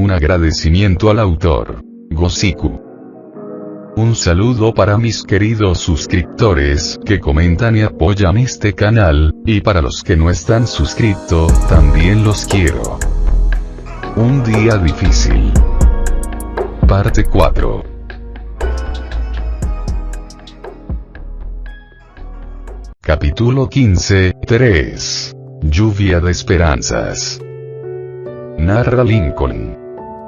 un agradecimiento al autor, Gosiku. Un saludo para mis queridos suscriptores que comentan y apoyan este canal, y para los que no están suscritos, también los quiero. Un día difícil. Parte 4. Capítulo 15, 3. Lluvia de esperanzas. Narra Lincoln.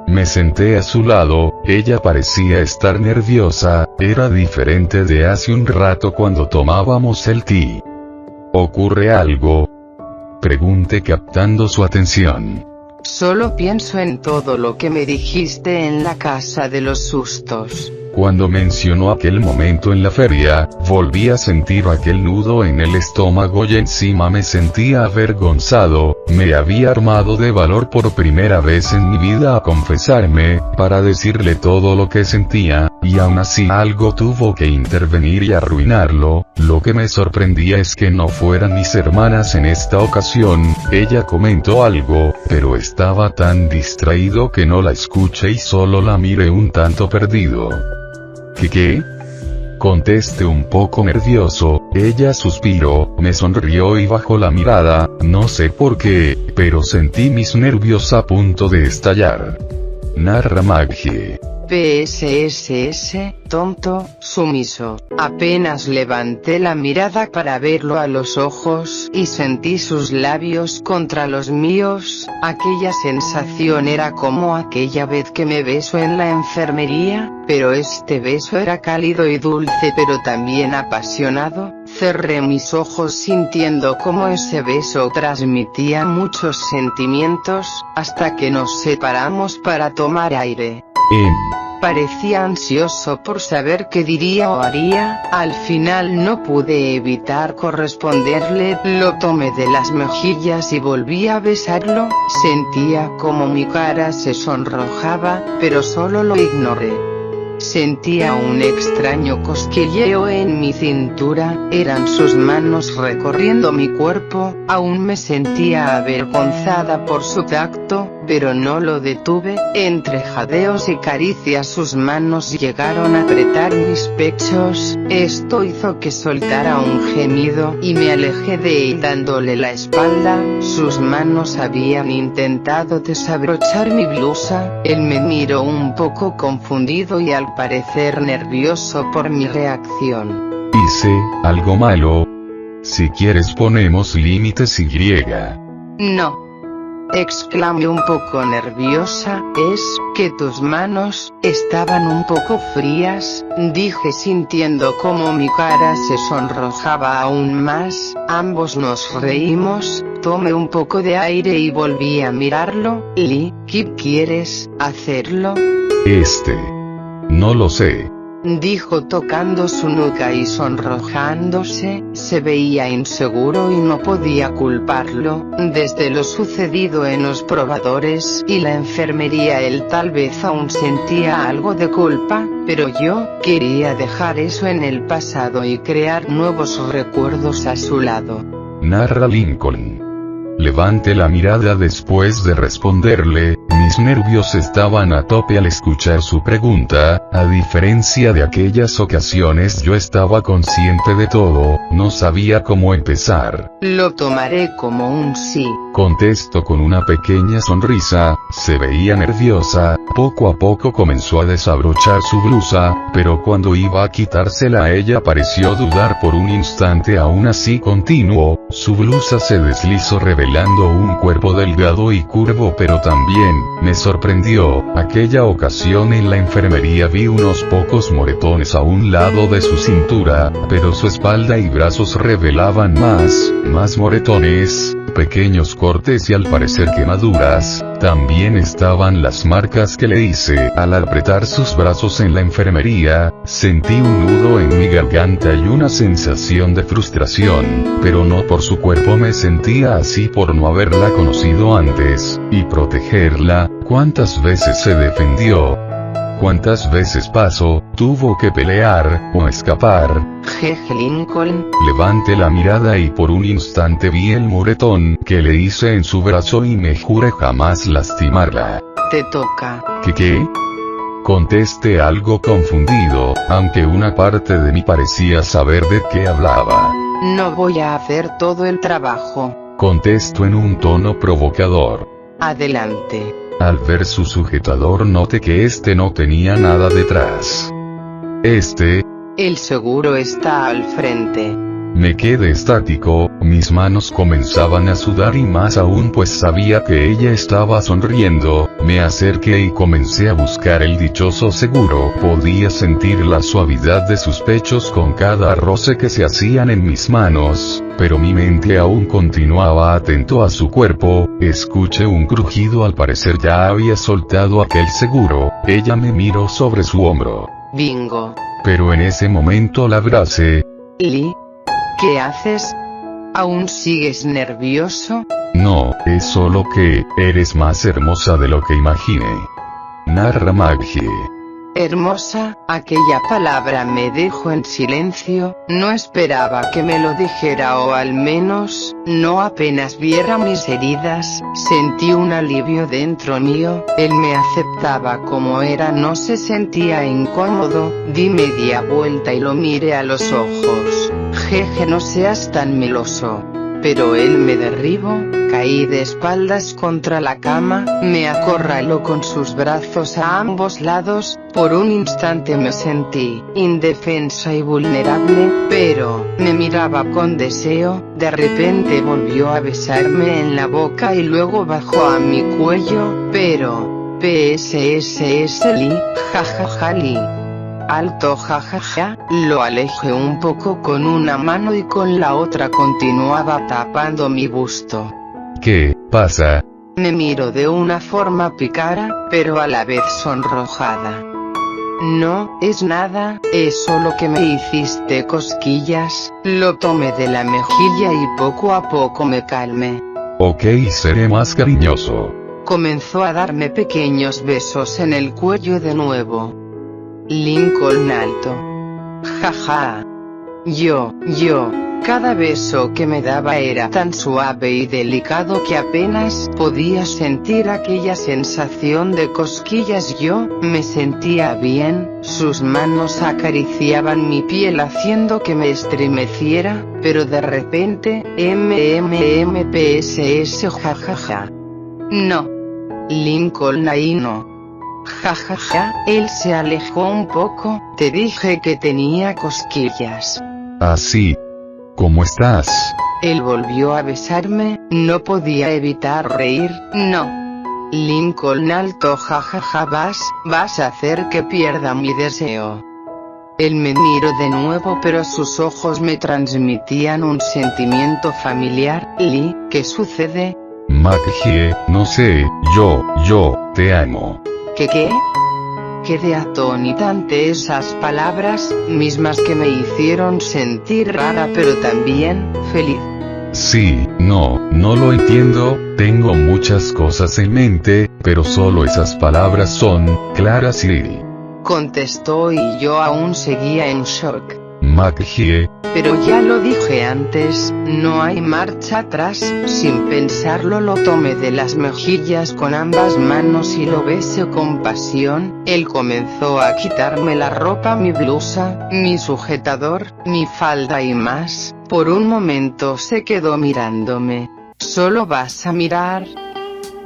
Me senté a su lado, ella parecía estar nerviosa, era diferente de hace un rato cuando tomábamos el té. ¿Ocurre algo? Pregunté captando su atención. Solo pienso en todo lo que me dijiste en la casa de los sustos. Cuando mencionó aquel momento en la feria, volví a sentir aquel nudo en el estómago y encima me sentía avergonzado. Me había armado de valor por primera vez en mi vida a confesarme, para decirle todo lo que sentía, y aún así algo tuvo que intervenir y arruinarlo. Lo que me sorprendía es que no fueran mis hermanas en esta ocasión. Ella comentó algo, pero estaba tan distraído que no la escuché y solo la miré un tanto perdido. ¿Qué? Contesté un poco nervioso. Ella suspiró, me sonrió y bajó la mirada, no sé por qué, pero sentí mis nervios a punto de estallar. Narra Maggie. PSSS, tonto, sumiso. Apenas levanté la mirada para verlo a los ojos y sentí sus labios contra los míos. Aquella sensación era como aquella vez que me besó en la enfermería, pero este beso era cálido y dulce pero también apasionado. Cerré mis ojos sintiendo como ese beso transmitía muchos sentimientos, hasta que nos separamos para tomar aire. Parecía ansioso por saber qué diría o haría. Al final no pude evitar corresponderle, lo tomé de las mejillas y volví a besarlo. Sentía como mi cara se sonrojaba, pero solo lo ignoré. Sentía un extraño cosquilleo en mi cintura, eran sus manos recorriendo mi cuerpo. Aún me sentía avergonzada por su tacto, pero no lo detuve. Entre jadeos y caricias sus manos llegaron a apretar mis pechos. Esto hizo que soltara un gemido y me alejé de él dándole la espalda. Sus manos habían intentado desabrochar mi blusa. Él me miró un poco confundido y al parecer nervioso por mi reacción. ¿Hice algo malo? Si quieres ponemos límites y. No. Exclamé un poco nerviosa. Es que tus manos estaban un poco frías, dije sintiendo como mi cara se sonrojaba aún más. Ambos nos reímos, tomé un poco de aire y volví a mirarlo. Lee, ¿qué quieres hacerlo? No lo sé. Dijo tocando su nuca y sonrojándose. Se veía inseguro y no podía culparlo. Desde lo sucedido en los probadores y la enfermería él tal vez aún sentía algo de culpa, pero yo quería dejar eso en el pasado y crear nuevos recuerdos a su lado. Narra Lincoln. Levanté la mirada después de responderle. Mis nervios estaban a tope al escuchar su pregunta. A diferencia de aquellas ocasiones yo estaba consciente de todo, no sabía cómo empezar. Lo tomaré como un sí. Contestó con una pequeña sonrisa. Se veía nerviosa. Poco a poco comenzó a desabrochar su blusa, pero cuando iba a quitársela ella pareció dudar por un instante. Aún así continuó. Su blusa se deslizó revelando un cuerpo delgado y curvo, pero también me sorprendió. Aquella ocasión en la enfermería vi unos pocos moretones a un lado de su cintura, pero su espalda y brazos revelaban más moretones, pequeños cortes y al parecer quemaduras. También estaban las marcas que le hice al apretar sus brazos en la enfermería. Sentí un nudo en mi garganta y una sensación de frustración, pero no por su cuerpo, me sentía así por no haberla conocido antes, y protegerla. ¿Cuántas veces se defendió? ¿Cuántas veces tuvo que pelear, o escapar? Jeje Lincoln. Levanté la mirada y por un instante vi el moretón que le hice en su brazo y me juré jamás lastimarla. Te toca. ¿Qué? Contesté algo confundido, aunque una parte de mí parecía saber de qué hablaba. No voy a hacer todo el trabajo. Contesto en un tono provocador. Adelante. Al ver su sujetador noté que este no tenía nada detrás. El seguro está al frente. Me quedé estático, mis manos comenzaban a sudar y más aún pues sabía que ella estaba sonriendo. Me acerqué y comencé a buscar el dichoso seguro. Podía sentir la suavidad de sus pechos con cada roce que se hacían en mis manos, pero mi mente aún continuaba atento a su cuerpo. Escuché un crujido, al parecer ya había soltado aquel seguro. Ella me miró sobre su hombro. Bingo. Pero en ese momento la abracé. Lee, ¿qué haces? ¿Aún sigues nervioso? No, es solo que, eres más hermosa de lo que imaginé. Narra Maggie. Hermosa, aquella palabra me dejó en silencio. No esperaba que me lo dijera, o al menos, no apenas viera mis heridas. Sentí un alivio dentro mío. Él me aceptaba como era, no se sentía incómodo. Di media vuelta y lo miré a los ojos. Jeje, no seas tan meloso. Pero él me derribó, caí de espaldas contra la cama, me acorraló con sus brazos a ambos lados. Por un instante me sentí indefensa y vulnerable, pero me miraba con deseo. De repente volvió a besarme en la boca y luego bajó a mi cuello, pero PSSS Lee, jajaja Lee. Alto jajaja, lo alejé un poco con una mano y con la otra continuaba tapando mi busto. ¿Qué pasa? Me miró de una forma pícara, pero a la vez sonrojada. No, es nada, es solo que me hiciste cosquillas. Lo tomé de la mejilla y poco a poco me calmé. Ok, seré más cariñoso. Comenzó a darme pequeños besos en el cuello de nuevo. Lincoln alto. Jaja. Cada beso que me daba era tan suave y delicado que apenas podía sentir aquella sensación de cosquillas. Yo me sentía bien, sus manos acariciaban mi piel haciendo que me estremeciera, pero de repente, MMMPSS jajaja. No. Lincoln, ahí no. Jajaja, él se alejó un poco. Te dije que tenía cosquillas. Así. ¿Cómo estás? Él volvió a besarme, no podía evitar reír. No. Lincoln alto jajaja, vas a hacer que pierda mi deseo. Él me miró de nuevo, pero sus ojos me transmitían un sentimiento familiar. Lee, ¿qué sucede? Maggie, no sé, yo, te amo. ¿Qué? Quedé atónita ante esas palabras, mismas que me hicieron sentir rara pero también feliz. Sí, no lo entiendo, tengo muchas cosas en mente, pero solo esas palabras son claras y... Contestó y yo aún seguía en shock. Maggie. Pero ya lo dije antes, no hay marcha atrás. Sin pensarlo lo tomé de las mejillas con ambas manos y lo besé con pasión. Él comenzó a quitarme la ropa, mi blusa, mi sujetador, mi falda y más. Por un momento se quedó mirándome. ¿Solo vas a mirar?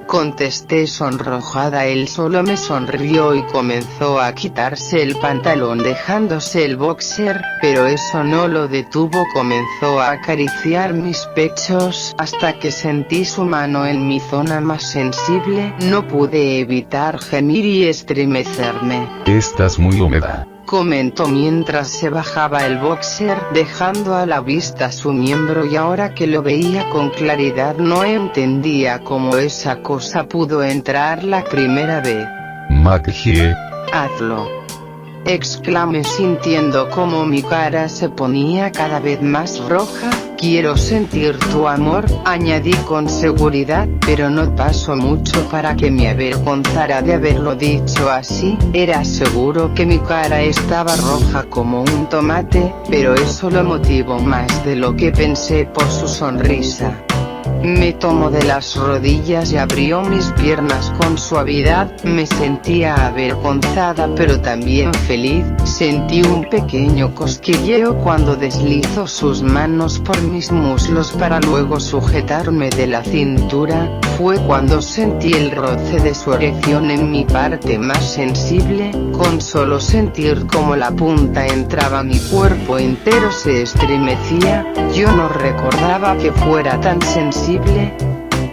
Contesté sonrojada. Él solo me sonrió y comenzó a quitarse el pantalón dejándose el boxer, pero eso no lo detuvo. Comenzó a acariciar mis pechos hasta que sentí su mano en mi zona más sensible. No pude evitar gemir y estremecerme. Estás muy húmeda, comentó mientras se bajaba el boxer, dejando a la vista su miembro, y ahora que lo veía con claridad no entendía cómo esa cosa pudo entrar la primera vez. Maggie. Hazlo. Exclamé sintiendo como mi cara se ponía cada vez más roja. Quiero sentir tu amor, añadí con seguridad, pero no pasó mucho para que me avergonzara de haberlo dicho así. Era seguro que mi cara estaba roja como un tomate, pero eso lo motivó más de lo que pensé por su sonrisa. Me tomó de las rodillas y abrió mis piernas con suavidad. Me sentía avergonzada pero también feliz. Sentí un pequeño cosquilleo cuando deslizó sus manos por mis muslos para luego sujetarme de la cintura. Fue cuando sentí el roce de su erección en mi parte más sensible. Con solo sentir como la punta entraba, mi cuerpo entero se estremecía. Yo no recordaba que fuera tan sensible,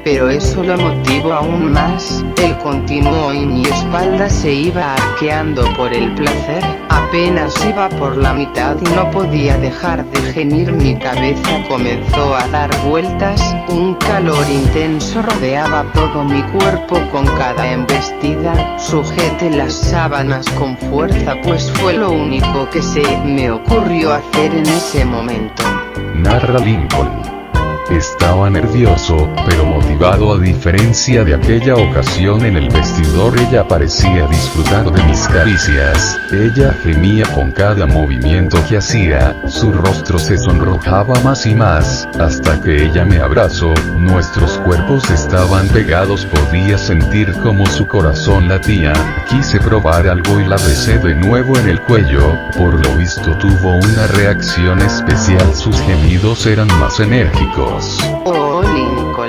pero eso lo motivó aún más. Él continuó y mi espalda se iba arqueando por el placer. Apenas iba por la mitad y no podía dejar de gemir. Mi cabeza comenzó a dar vueltas. Un calor intenso rodeaba todo mi cuerpo con cada embestida. Sujeté las sábanas con fuerza, pues fue lo único que se me ocurrió hacer en ese momento. Narra Lincoln. Estaba nervioso, pero motivado. A diferencia de aquella ocasión en el vestidor, ella parecía disfrutar de mis caricias. Ella gemía con cada movimiento que hacía, su rostro se sonrojaba más y más, hasta que ella me abrazó. Nuestros cuerpos estaban pegados, podía sentir como su corazón latía. Quise probar algo y la besé de nuevo en el cuello. Por lo visto tuvo una reacción especial, sus gemidos eran más enérgicos. Oh, Lincoln,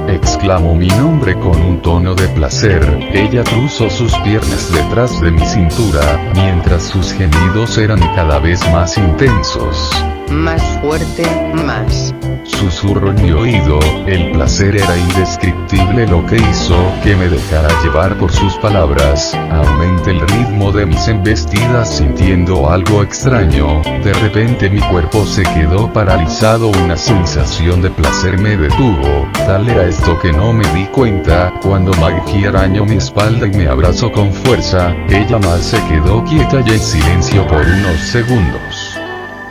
exclamó mi nombre con un tono de placer. Ella cruzó sus piernas detrás de mi cintura, mientras sus gemidos eran cada vez más intensos. Más fuerte, más. Susurró en mi oído. El placer era indescriptible, lo que hizo que me dejara llevar por sus palabras. Aumenté el ritmo de mis embestidas sintiendo algo extraño. De repente mi cuerpo se quedó paralizado, una sensación de placer me detuvo. Tal era esto que no me di cuenta, cuando Maggie arañó mi espalda y me abrazó con fuerza. Ella más se quedó quieta y en silencio por unos segundos.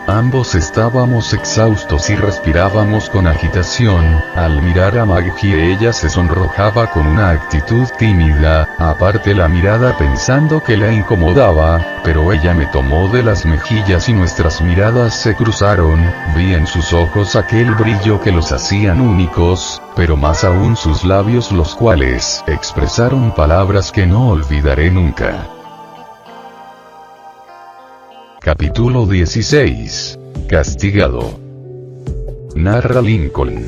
Ambos estábamos exhaustos y respirábamos con agitación. Al mirar a Maggie, ella se sonrojaba con una actitud tímida. Aparté la mirada pensando que la incomodaba, pero ella me tomó de las mejillas y nuestras miradas se cruzaron. Vi en sus ojos aquel brillo que los hacían únicos, pero más aún sus labios, los cuales expresaron palabras que no olvidaré nunca. Capítulo 16. Castigado. Narra Lincoln.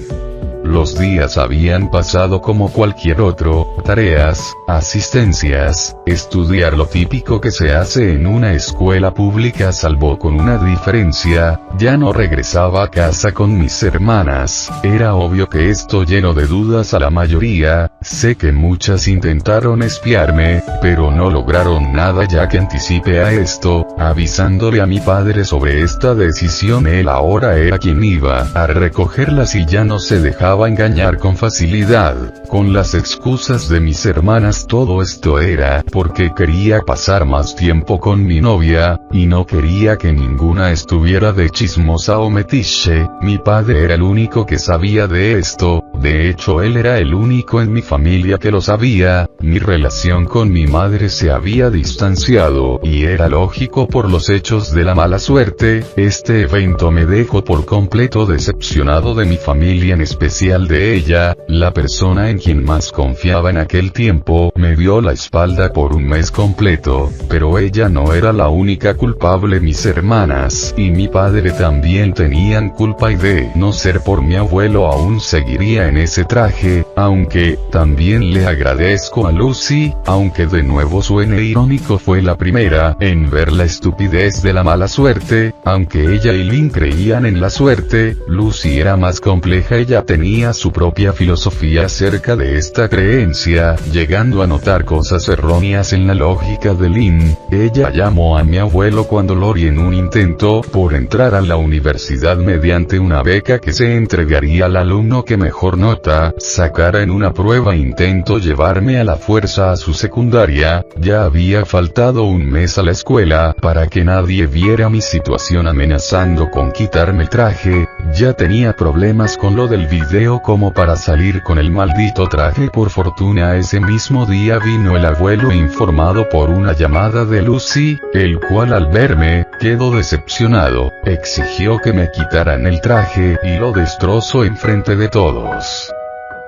Los días habían pasado como cualquier otro: tareas, asistencias, estudiar, lo típico que se hace en una escuela pública, salvo con una diferencia: ya no regresaba a casa con mis hermanas. Era obvio que esto llenó de dudas a la mayoría. Sé que muchas intentaron espiarme, pero no lograron nada, ya que anticipé a esto, avisándole a mi padre sobre esta decisión. Él ahora era quien iba a recogerlas y ya no se dejaba engañar con facilidad, con las excusas de mis hermanas. Todo esto era porque quería pasar más tiempo con mi novia, y no quería que ninguna estuviera de chismosa o metiche. Mi padre era el único que sabía de esto. De hecho, él era el único en mi familia que lo sabía. Mi relación con mi madre se había distanciado, y era lógico por los hechos de la mala suerte. Este evento me dejó por completo decepcionado de mi familia, en especial de ella. La persona en quien más confiaba en aquel tiempo me dio la espalda por un mes completo, pero ella no era la única culpable. Mis hermanas y mi padre también tenían culpa, y de no ser por mi abuelo aún seguiría en ese traje. Aunque también le agradezco a Lucy, aunque de nuevo suene irónico, fue la primera en ver la estupidez de la mala suerte. Aunque ella y Lynn creían en la suerte, Lucy era más compleja. Ella tenía su propia filosofía acerca de esta creencia, llegando a notar cosas erróneas en la lógica de Lynn. Ella llamó a mi abuelo cuando Lori, en un intento por entrar a la universidad mediante una beca que se entregaría al alumno que mejor nota sacara en una prueba, intentó llevarme a la fuerza a su secundaria. Ya había faltado un mes a la escuela para que nadie viera mi situación, amenazando con quitarme el traje. Ya tenía problemas con lo del video como para salir con el maldito traje. Por fortuna ese mismo día vino el abuelo, informado por una llamada de Lucy, el cual al verme, quedó decepcionado, exigió que me quitaran el traje, y lo destrozó enfrente de todos.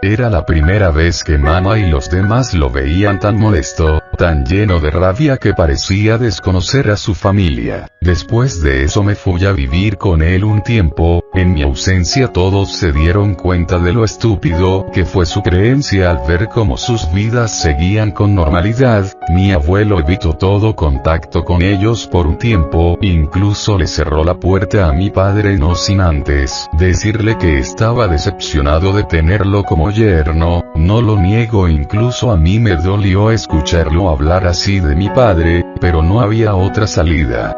Era la primera vez que mamá y los demás lo veían tan molesto, tan lleno de rabia que parecía desconocer a su familia. Después de eso me fui a vivir con él un tiempo. En mi ausencia todos se dieron cuenta de lo estúpido que fue su creencia al ver cómo sus vidas seguían con normalidad. Mi abuelo evitó todo contacto con ellos por un tiempo, incluso le cerró la puerta a mi padre no sin antes decirle que estaba decepcionado de tenerlo como yerno. No lo niego, incluso a mí me dolió escucharlo hablar así de mi padre, pero no había otra salida.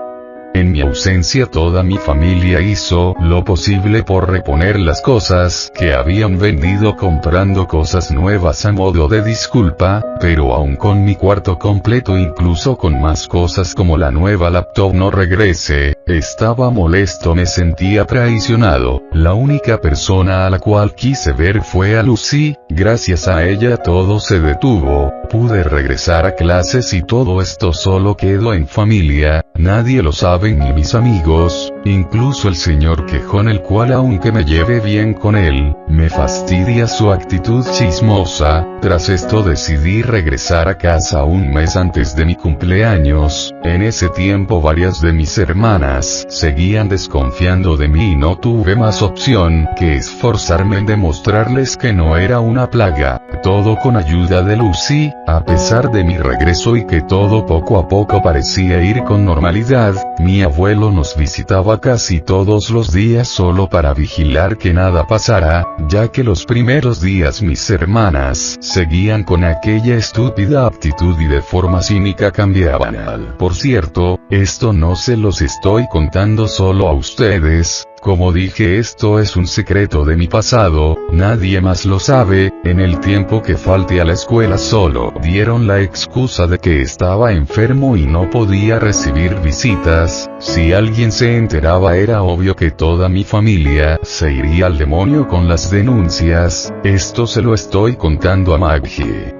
En mi ausencia toda mi familia hizo lo posible por reponer las cosas que habían vendido comprando cosas nuevas a modo de disculpa, pero aun con mi cuarto completo, incluso con más cosas como la nueva laptop, no regresé. Estaba molesto, me sentía traicionado. La única persona a la cual quise ver fue a Lucy. Gracias a ella todo se detuvo. Pude regresar a clases y todo esto solo quedó en familia. Nadie lo sabe, ni mis amigos, incluso el señor Quejón, el cual aunque me lleve bien con él, me fastidia su actitud chismosa. Tras esto decidí regresar a casa un mes antes de mi cumpleaños. En ese tiempo varias de mis hermanas seguían desconfiando de mí y no tuve más opción que esforzarme en demostrarles que no era una plaga. Todo con ayuda de Lucy. A pesar de mi regreso y que todo poco a poco parecía ir con normalidad, mi abuelo nos visitaba casi todos los días solo para vigilar que nada pasara, ya que los primeros días mis hermanas seguían con aquella estúpida actitud y de forma cínica cambiaban al. Por cierto, esto no se los estoy contando solo a ustedes. Como dije, esto es un secreto de mi pasado, nadie más lo sabe. En el tiempo que falté a la escuela solo dieron la excusa de que estaba enfermo y no podía recibir visitas. Si alguien se enteraba era obvio que toda mi familia se iría al demonio con las denuncias. Esto se lo estoy contando a Maggie.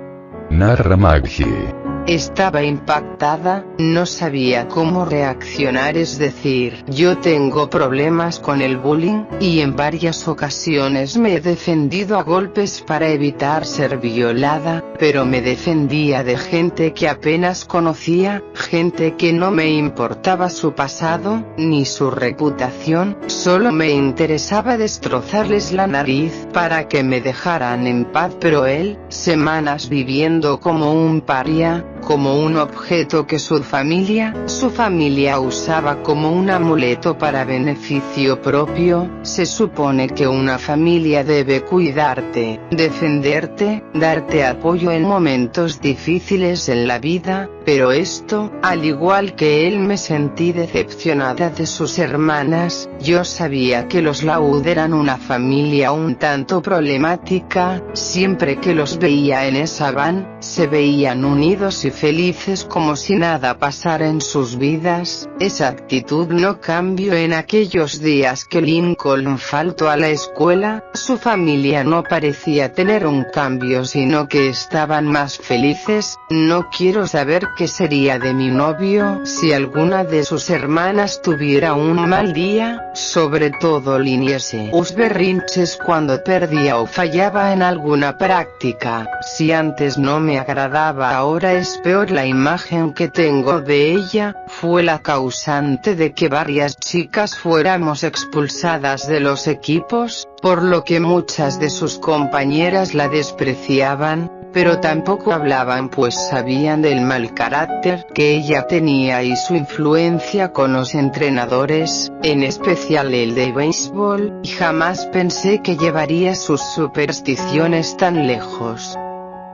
Narra Maggie. Estaba impactada, no sabía cómo reaccionar, es decir, yo tengo problemas con el bullying, y en varias ocasiones me he defendido a golpes para evitar ser violada, pero me defendía de gente que apenas conocía, gente que no me importaba su pasado, ni su reputación, solo me interesaba destrozarles la nariz para que me dejaran en paz, pero él, semanas viviendo como un paria, como un objeto que su familia usaba como un amuleto para beneficio propio. Se supone que una familia debe cuidarte, defenderte, darte apoyo en momentos difíciles en la vida, pero esto, al igual que él, me sentí decepcionada de sus hermanas. Yo sabía que los Laud eran una familia un tanto problemática. Siempre que los veía en esa van, se veían unidos y felices como si nada pasara en sus vidas. Esa actitud no cambió en aquellos días que Lincoln faltó a la escuela. Su familia no parecía tener un cambio, sino que estaban más felices. No quiero saber qué sería de mi novio si alguna de sus hermanas tuviera un mal día, sobre todo liniese sus berrinches cuando perdía o fallaba en alguna práctica. Si antes no me agradaba, ahora es peor. La imagen que tengo de ella fue la causante de que varias chicas fuéramos expulsadas de los equipos, por lo que muchas de sus compañeras la despreciaban, pero tampoco hablaban pues sabían del mal carácter que ella tenía y su influencia con los entrenadores, en especial el de béisbol, y jamás pensé que llevaría sus supersticiones tan lejos.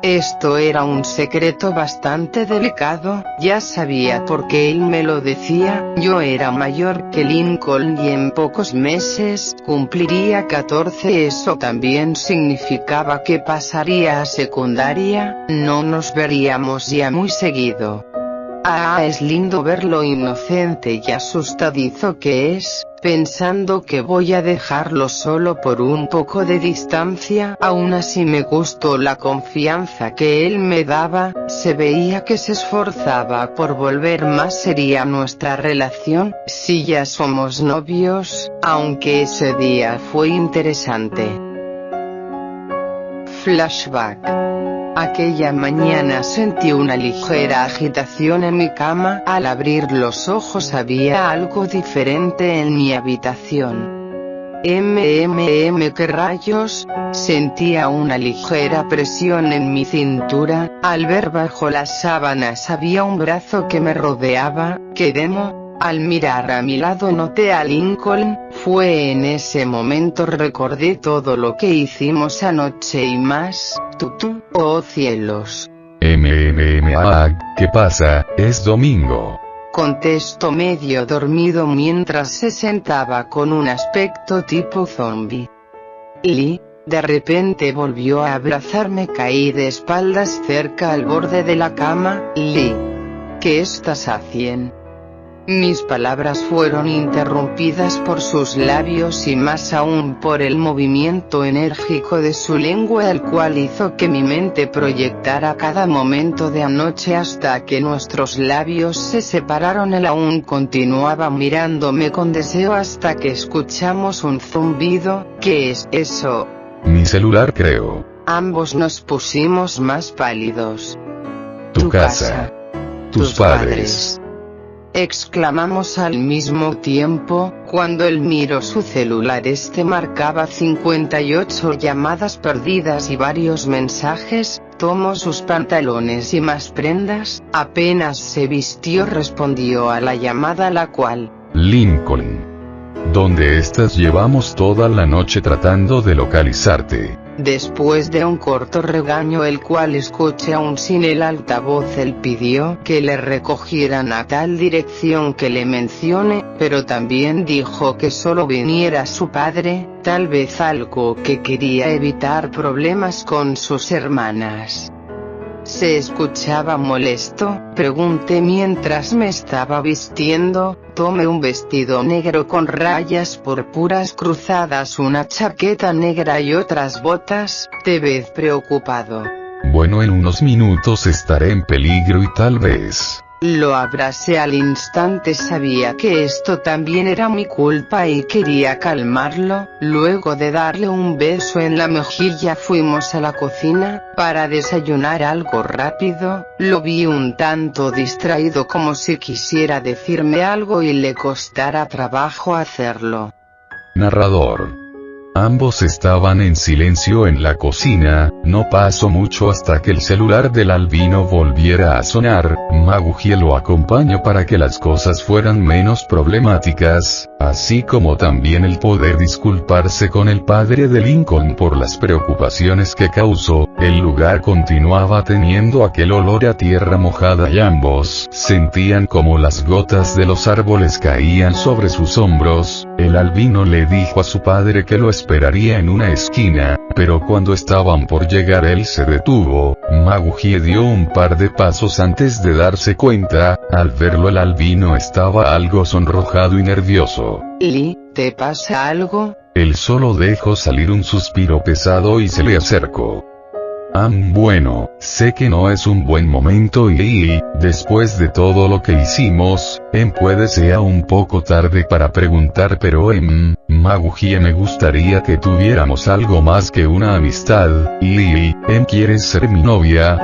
Esto era un secreto bastante delicado, ya sabía porque él me lo decía. Yo era mayor que Lincoln y en pocos meses cumpliría 14. Eso también significaba que pasaría a secundaria, no nos veríamos ya muy seguido. Es lindo ver lo inocente y asustadizo que es, pensando que voy a dejarlo solo por un poco de distancia. Aún así me gustó la confianza que él me daba, se veía que se esforzaba por volver más seria nuestra relación, si ya somos novios, aunque ese día fue interesante. Flashback. Aquella mañana sentí una ligera agitación en mi cama. Al abrir los ojos había algo diferente en mi habitación. ¿Qué rayos? Sentía una ligera presión en mi cintura. Al ver bajo las sábanas había un brazo que me rodeaba. ¿Qué demo? Al mirar a mi lado noté a Lincoln. Fue en ese momento recordé todo lo que hicimos anoche y más. Oh cielos. ¿Qué pasa? Es domingo. Contestó medio dormido mientras se sentaba con un aspecto tipo zombie. Lee, de repente volvió a abrazarme. Caí de espaldas cerca al borde de la cama. Lee, ¿qué estás haciendo? Mis palabras fueron interrumpidas por sus labios y más aún por el movimiento enérgico de su lengua, el cual hizo que mi mente proyectara cada momento de anoche hasta que nuestros labios se separaron. Él aún continuaba mirándome con deseo hasta que escuchamos un zumbido. ¿Qué es eso? Mi celular, creo. Ambos nos pusimos más pálidos. Tu casa. Tus padres. Exclamamos al mismo tiempo. Cuando él miró su celular, marcaba 58 llamadas perdidas y varios mensajes. Tomó sus pantalones y más prendas. Apenas se vistió, respondió a la llamada, la cual: Lincoln. ¿Dónde estás? Llevamos toda la noche tratando de localizarte. Después de un corto regaño, el cual escuché aún sin el altavoz, él pidió que le recogieran a tal dirección que le mencioné, pero también dijo que solo viniera su padre, tal vez algo que quería evitar problemas con sus hermanas. ¿Se escuchaba molesto?, pregunté mientras me estaba vistiendo. Tomé un vestido negro con rayas púrpuras cruzadas, una chaqueta negra y otras botas. ¿Te ves preocupado? Bueno, en unos minutos estaré en peligro y tal vez... Lo abracé al instante. Sabía que esto también era mi culpa y quería calmarlo. Luego de darle un beso en la mejilla, fuimos a la cocina para desayunar algo rápido. Lo vi un tanto distraído, como si quisiera decirme algo y le costara trabajo hacerlo. Narrador. Ambos estaban en silencio en la cocina. No pasó mucho hasta que el celular del albino volviera a sonar. Magugie lo acompañó para que las cosas fueran menos problemáticas, así como también el poder disculparse con el padre de Lincoln por las preocupaciones que causó. El lugar continuaba teniendo aquel olor a tierra mojada y ambos sentían como las gotas de los árboles caían sobre sus hombros. El albino le dijo a su padre que lo esperaría en una esquina, pero cuando estaban por llegar él se detuvo. Magugie dio un par de pasos antes de darse cuenta. Al verlo, el albino estaba algo sonrojado y nervioso. Lee, ¿te pasa algo? Él solo dejó salir un suspiro pesado y se le acercó. Bueno, sé que no es un buen momento y, después de todo lo que hicimos, puede sea un poco tarde para preguntar, pero Magugie, me gustaría que tuviéramos algo más que una amistad, y, ¿quieres ser mi novia?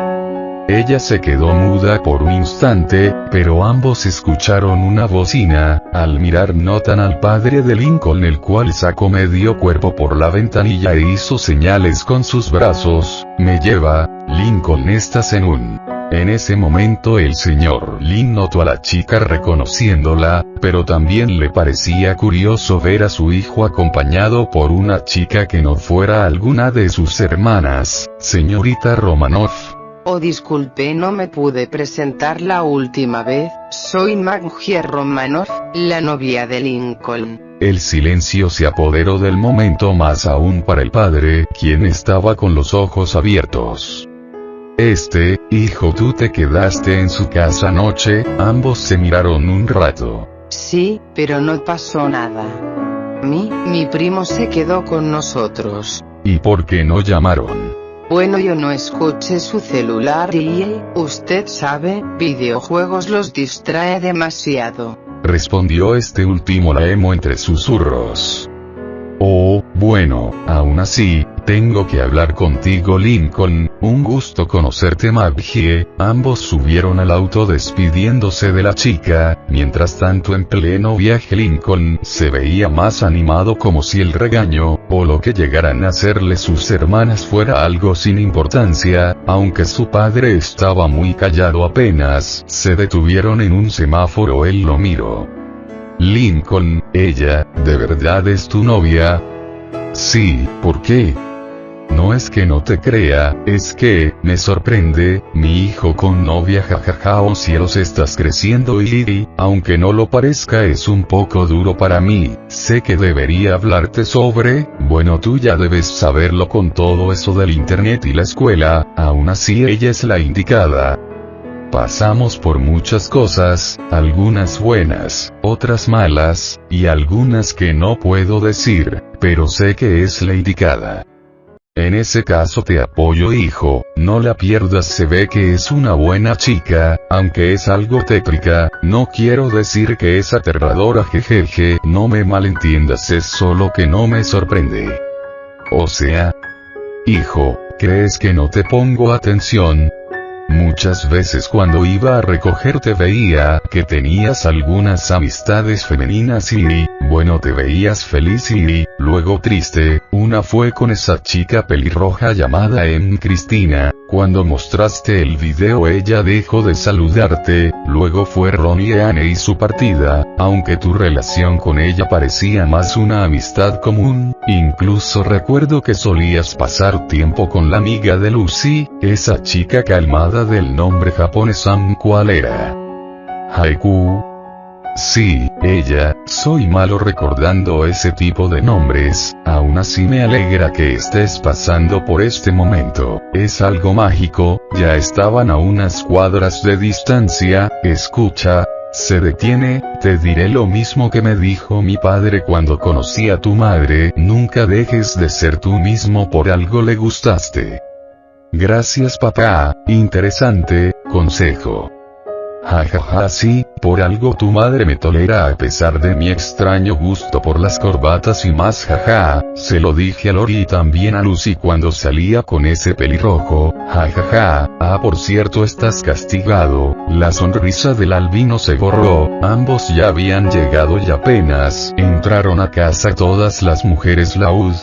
Ella se quedó muda por un instante, pero ambos escucharon una bocina. Al mirar notan al padre de Lincoln, el cual sacó medio cuerpo por la ventanilla e hizo señales con sus brazos. Me lleva, Lincoln, estás en un... En ese momento el señor Lin notó a la chica reconociéndola, pero también le parecía curioso ver a su hijo acompañado por una chica que no fuera alguna de sus hermanas. Señorita Romanoff. Oh, disculpe, no me pude presentar la última vez. Soy Magugie Romanoff, la novia de Lincoln. El silencio se apoderó del momento, más aún para el padre, quien estaba con los ojos abiertos. Hijo, ¿tú te quedaste en su casa anoche? Ambos se miraron un rato. Sí, pero no pasó nada. Mi primo se quedó con nosotros. ¿Y por qué no llamaron? Bueno, yo no escuché su celular y, usted sabe, videojuegos los distrae demasiado. Respondió último la emo entre susurros. Oh, bueno, aún así, Tengo que hablar contigo, Lincoln. Un gusto conocerte, Maggie. Ambos subieron al auto despidiéndose de la chica. Mientras tanto, en pleno viaje, Lincoln se veía más animado, como si el regaño, o lo que llegaran a hacerle sus hermanas, fuera algo sin importancia. Aunque su padre estaba muy callado, apenas se detuvieron en un semáforo, él lo miró. Lincoln, ¿ella, de verdad es tu novia? Sí, ¿por qué? No es que no te crea, es que, me sorprende, mi hijo con novia, jajaja, oh cielos, estás creciendo y, aunque no lo parezca, es un poco duro para mí. Sé que debería hablarte sobre, bueno, tú ya debes saberlo con todo eso del internet y la escuela, aún así ella es la indicada. Pasamos por muchas cosas, algunas buenas, otras malas, y algunas que no puedo decir, pero sé que es la indicada. En ese caso te apoyo, hijo, no la pierdas, se ve que es una buena chica, aunque es algo tétrica, no quiero decir que es aterradora, jejeje, no me malentiendas, es solo que no me sorprende. O sea, hijo, ¿crees que no te pongo atención? Muchas veces cuando iba a recogerte veía que tenías algunas amistades femeninas y, bueno, te veías feliz y, luego triste. Una fue con esa chica pelirroja llamada Cristina. Cuando mostraste el video ella dejó de saludarte, luego fue Ronnie y Anne y su partida, aunque tu relación con ella parecía más una amistad común. Incluso recuerdo que solías pasar tiempo con la amiga de Lucy, esa chica calmada del nombre japonés, ¿cuál era? Haiku. Sí, ella, soy malo recordando ese tipo de nombres, aún así me alegra que estés pasando por este momento, es algo mágico, ya estaban a unas cuadras de distancia. Escucha, se detiene, te diré lo mismo que me dijo mi padre cuando conocí a tu madre, nunca dejes de ser tú mismo, por algo le gustaste. Gracias papá, interesante consejo. Jajaja, sí, por algo tu madre me tolera a pesar de mi extraño gusto por las corbatas y más, jaja, se lo dije a Lori y también a Lucy cuando salía con ese pelirrojo, jajaja, por cierto estás castigado. La sonrisa del albino se borró, ambos ya habían llegado y apenas entraron a casa todas las mujeres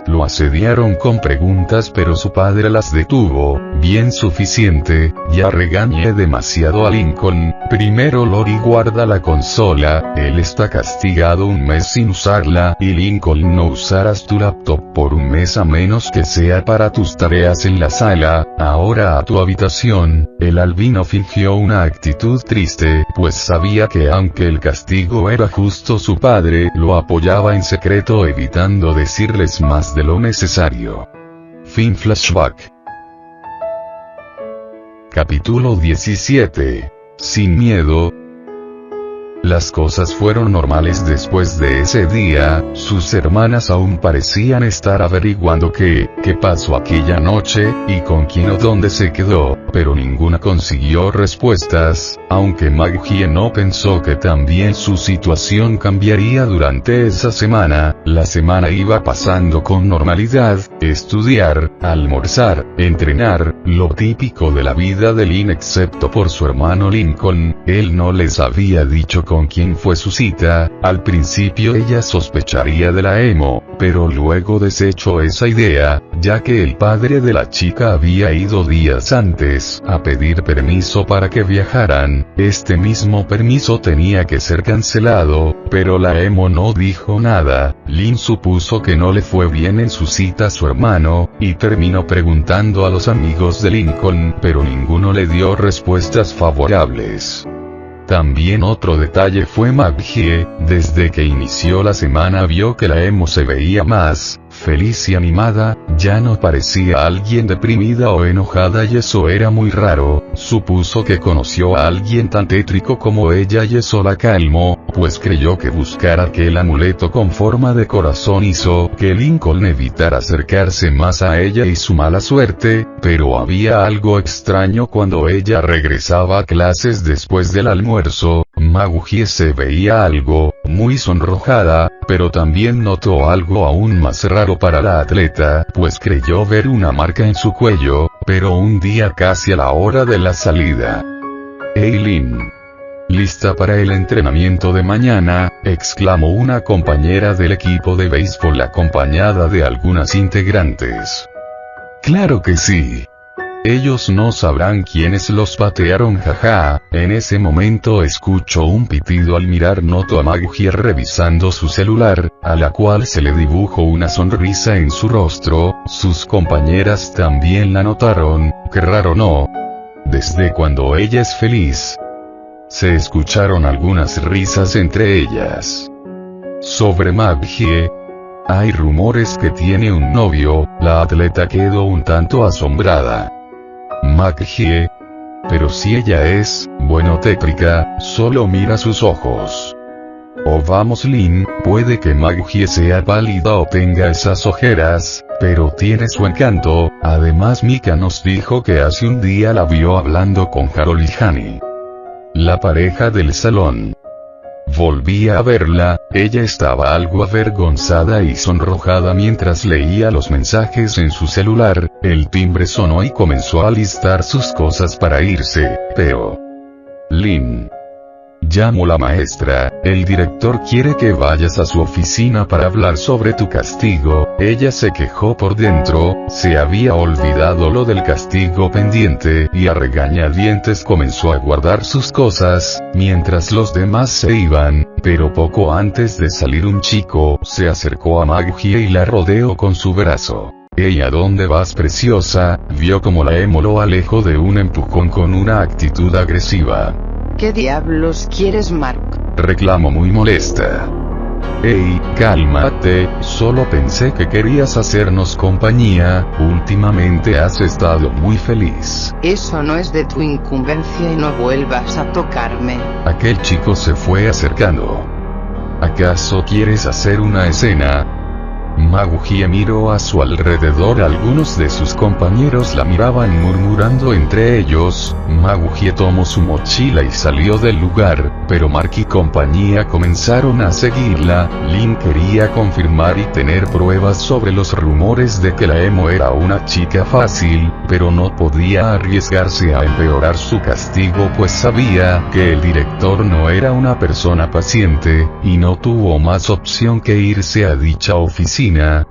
lo asediaron con preguntas, pero su padre las detuvo. Bien suficiente, ya regañé demasiado a Lincoln. Primero Lori, guarda la consola, él está castigado un mes sin usarla, y Lincoln, no usarás tu laptop por un mes a menos que sea para tus tareas en la sala. Ahora a tu habitación. El albino fingió una actitud triste, pues sabía que aunque el castigo era justo, su padre lo apoyaba en secreto, evitando decirles más de lo necesario. Fin flashback. Capítulo 17. Sin miedo. Las cosas fueron normales después de ese día. Sus hermanas aún parecían estar averiguando qué pasó aquella noche, y con quién o dónde se quedó, pero ninguna consiguió respuestas, aunque Maggie no pensó que también su situación cambiaría durante esa semana. La semana iba pasando con normalidad, estudiar, almorzar, entrenar, lo típico de la vida de Lynn, excepto por su hermano Lincoln. Él no les había dicho con quién fue su cita. Al principio ella sospecharía de la emo, pero luego desechó esa idea, ya que el padre de la chica había ido días antes a pedir permiso para que viajaran. Este mismo permiso tenía que ser cancelado, pero la emo no dijo nada. Lynn supuso que no le fue bien en su cita a su hermano, y terminó preguntando a los amigos de Lincoln, pero ninguno le dio respuestas favorables. También otro detalle fue Maggie. Desde que inició la semana vio que la emo se veía más feliz y animada, ya no parecía alguien deprimida o enojada, y eso era muy raro. Supuso que conoció a alguien tan tétrico como ella y eso la calmó, pues creyó que buscar aquel amuleto con forma de corazón hizo que Lincoln evitara acercarse más a ella y su mala suerte. Pero había algo extraño cuando ella regresaba a clases después del almuerzo. Maguhie se veía algo, muy sonrojada, pero también notó algo aún más raro para la atleta, pues creyó ver una marca en su cuello, pero un día casi a la hora de la salida. «Eileen. ¿Lista para el entrenamiento de mañana?», exclamó una compañera del equipo de béisbol acompañada de algunas integrantes. «Claro que sí. Ellos no sabrán quiénes los patearon, jaja». En ese momento escuchó un pitido al mirar. Notó a Maguhie revisando su celular, a la cual se le dibujó una sonrisa en su rostro. Sus compañeras también la notaron. Qué raro, ¿no? Desde cuando ella es feliz. Se escucharon algunas risas entre ellas. Sobre Maguhie. «Hay rumores que tiene un novio». La atleta quedó un tanto asombrada. «Maguhie. Pero si ella es, bueno, tétrica, solo mira sus ojos». «Oh vamos Lin, puede que Maguhie sea pálida o tenga esas ojeras, pero tiene su encanto». Además Mika nos dijo que hace un día la vio hablando con Harold y Hani, la pareja del salón. Volví a verla, ella estaba algo avergonzada y sonrojada mientras leía los mensajes en su celular. El timbre sonó y comenzó a alistar sus cosas para irse, pero... «Lin. Llamó la maestra, el director quiere que vayas a su oficina para hablar sobre tu castigo». Ella se quejó por dentro, se había olvidado lo del castigo pendiente, y a regañadientes comenzó a guardar sus cosas, mientras los demás se iban, pero poco antes de salir un chico se acercó a Maguhie y la rodeó con su brazo. «Hey, ¿a dónde vas, preciosa?». Vio como la emo lo alejó de un empujón con una actitud agresiva. «¿Qué diablos quieres, Mark?», reclamó muy molesta. «Hey, cálmate, solo pensé que querías hacernos compañía, últimamente has estado muy feliz». «Eso no es de tu incumbencia y no vuelvas a tocarme». Aquel chico se fue acercando. «¿Acaso quieres hacer una escena?». Maguhie miró a su alrededor. Algunos de sus compañeros la miraban murmurando entre ellos. Maguhie tomó su mochila y salió del lugar, pero Mark y compañía comenzaron a seguirla. Lin quería confirmar y tener pruebas sobre los rumores de que la emo era una chica fácil, pero no podía arriesgarse a empeorar su castigo pues sabía que el director no era una persona paciente, y no tuvo más opción que irse a dicha oficina.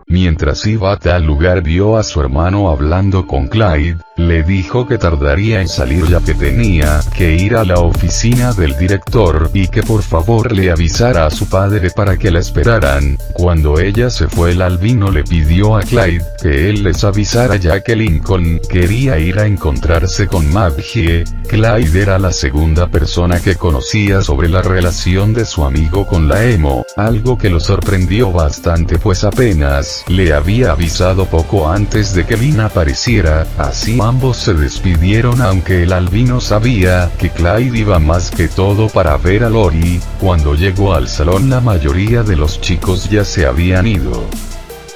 Mientras iba a tal lugar vio a su hermano hablando con Clyde, le dijo que tardaría en salir ya que tenía que ir a la oficina del director y que por favor le avisara a su padre para que la esperaran. Cuando ella se fue el albino le pidió a Clyde que él les avisara ya que Lincoln quería ir a encontrarse con Maguhie. Clyde era la segunda persona que conocía sobre la relación de su amigo con la emo, algo que lo sorprendió bastante pues apenas le había avisado poco antes de que Lin apareciera. Así ambos se despidieron aunque el albino sabía que Clyde iba más que todo para ver a Lori. Cuando llegó al salón la mayoría de los chicos ya se habían ido.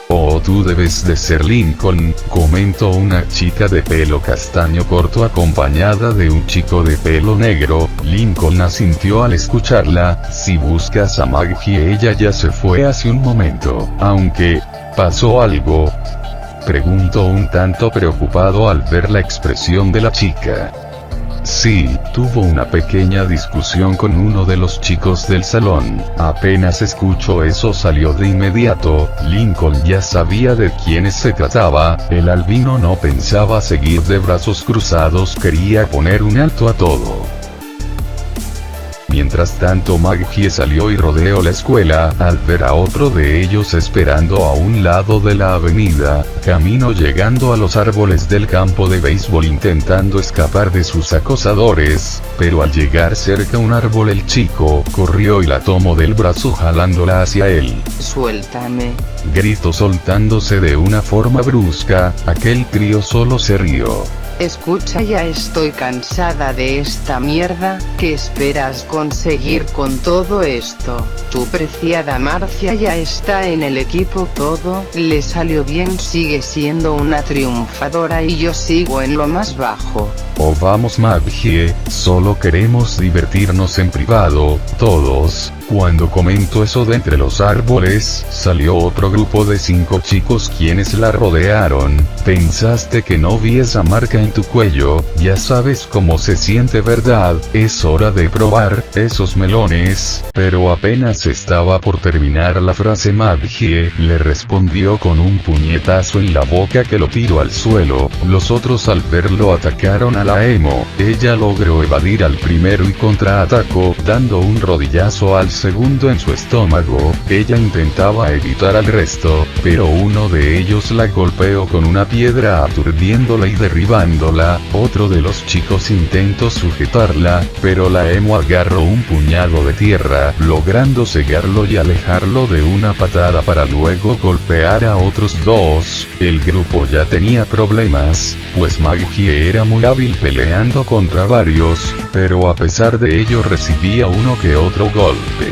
«Oh, tú debes de ser Lincoln», comentó una chica de pelo castaño corto acompañada de un chico de pelo negro. Lincoln asintió al escucharla. «Si buscas a Maguhie, ella ya se fue hace un momento». «Aunque, ¿pasó algo?», preguntó un tanto preocupado al ver la expresión de la chica. «Sí, tuvo una pequeña discusión con uno de los chicos del salón. Apenas escuchó eso salió de inmediato». Lincoln ya sabía de quiénes se trataba. El albino no pensaba seguir de brazos cruzados, quería poner un alto a todo. Mientras tanto Maguhie salió y rodeó la escuela, al ver a otro de ellos esperando a un lado de la avenida, camino llegando a los árboles del campo de béisbol intentando escapar de sus acosadores, pero al llegar cerca a un árbol el chico corrió y la tomó del brazo jalándola hacia él. «Suéltame», gritó soltándose de una forma brusca. Aquel crío solo se rió. Escucha, ya estoy cansada de esta mierda. ¿Qué esperas conseguir con todo esto? Tu preciada Marcia ya está en el equipo, todo le salió bien, sigue siendo una triunfadora y yo sigo en lo más bajo. Oh vamos Maggie, solo queremos divertirnos en privado, todos. Cuando comento eso de entre los árboles, salió otro grupo de 5 chicos quienes la rodearon. Pensaste que no vi esa marca en tu cuello, ya sabes cómo se siente, ¿verdad? Es hora de probar esos melones. Pero apenas estaba por terminar la frase, Maggie le respondió con un puñetazo en la boca que lo tiró al suelo. Los otros al verlo atacaron a la emo. Ella logró evadir al primero y contraatacó, dando un rodillazo al segundo en su estómago. Ella intentaba evitar al resto, pero uno de ellos la golpeó con una piedra aturdiéndola y derribándola. Otro de los chicos intentó sujetarla, pero la emo agarró un puñado de tierra, logrando cegarlo y alejarlo de una patada para luego golpear a otros 2. El grupo ya tenía problemas, pues Maggie era muy hábil peleando contra varios, pero a pesar de ello recibía uno que otro golpe.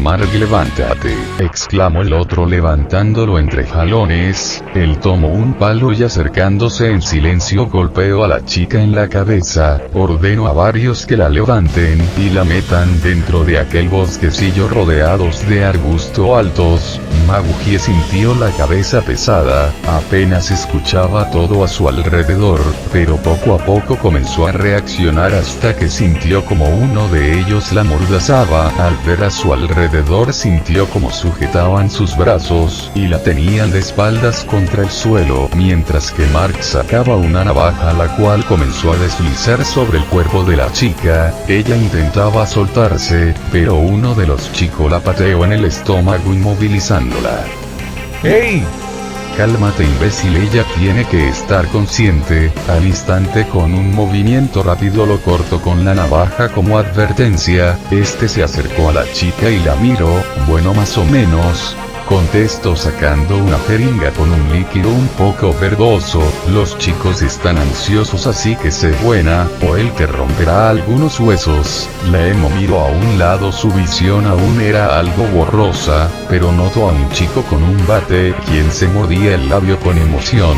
Mark, levántate, exclamó el otro levantándolo entre jalones. Él tomó un palo y acercándose en silencio golpeó a la chica en la cabeza. Ordenó a varios que la levanten y la metan dentro de aquel bosquecillo rodeados de arbustos altos. Maggie sintió la cabeza pesada, apenas escuchaba todo a su alrededor, pero poco a poco comenzó a reaccionar hasta que sintió como uno de ellos la mordazaba. Al ver a su alrededor sintió como sujetaban sus brazos, y la tenían de espaldas contra el suelo, mientras que Mark sacaba una navaja la cual comenzó a deslizar sobre el cuerpo de la chica. Ella intentaba soltarse, pero uno de los chicos la pateó en el estómago inmovilizándola. ¡Hey! Cálmate, imbécil, ella tiene que estar consciente. Al instante, con un movimiento rápido lo cortó con la navaja como advertencia. Este se acercó a la chica y la miró. Bueno, más o menos, contestó sacando una jeringa con un líquido un poco verdoso. Los chicos están ansiosos, así que sé buena, o él te romperá algunos huesos. La emo miró a un lado, su visión aún era algo borrosa, pero notó a un chico con un bate, quien se mordía el labio con emoción.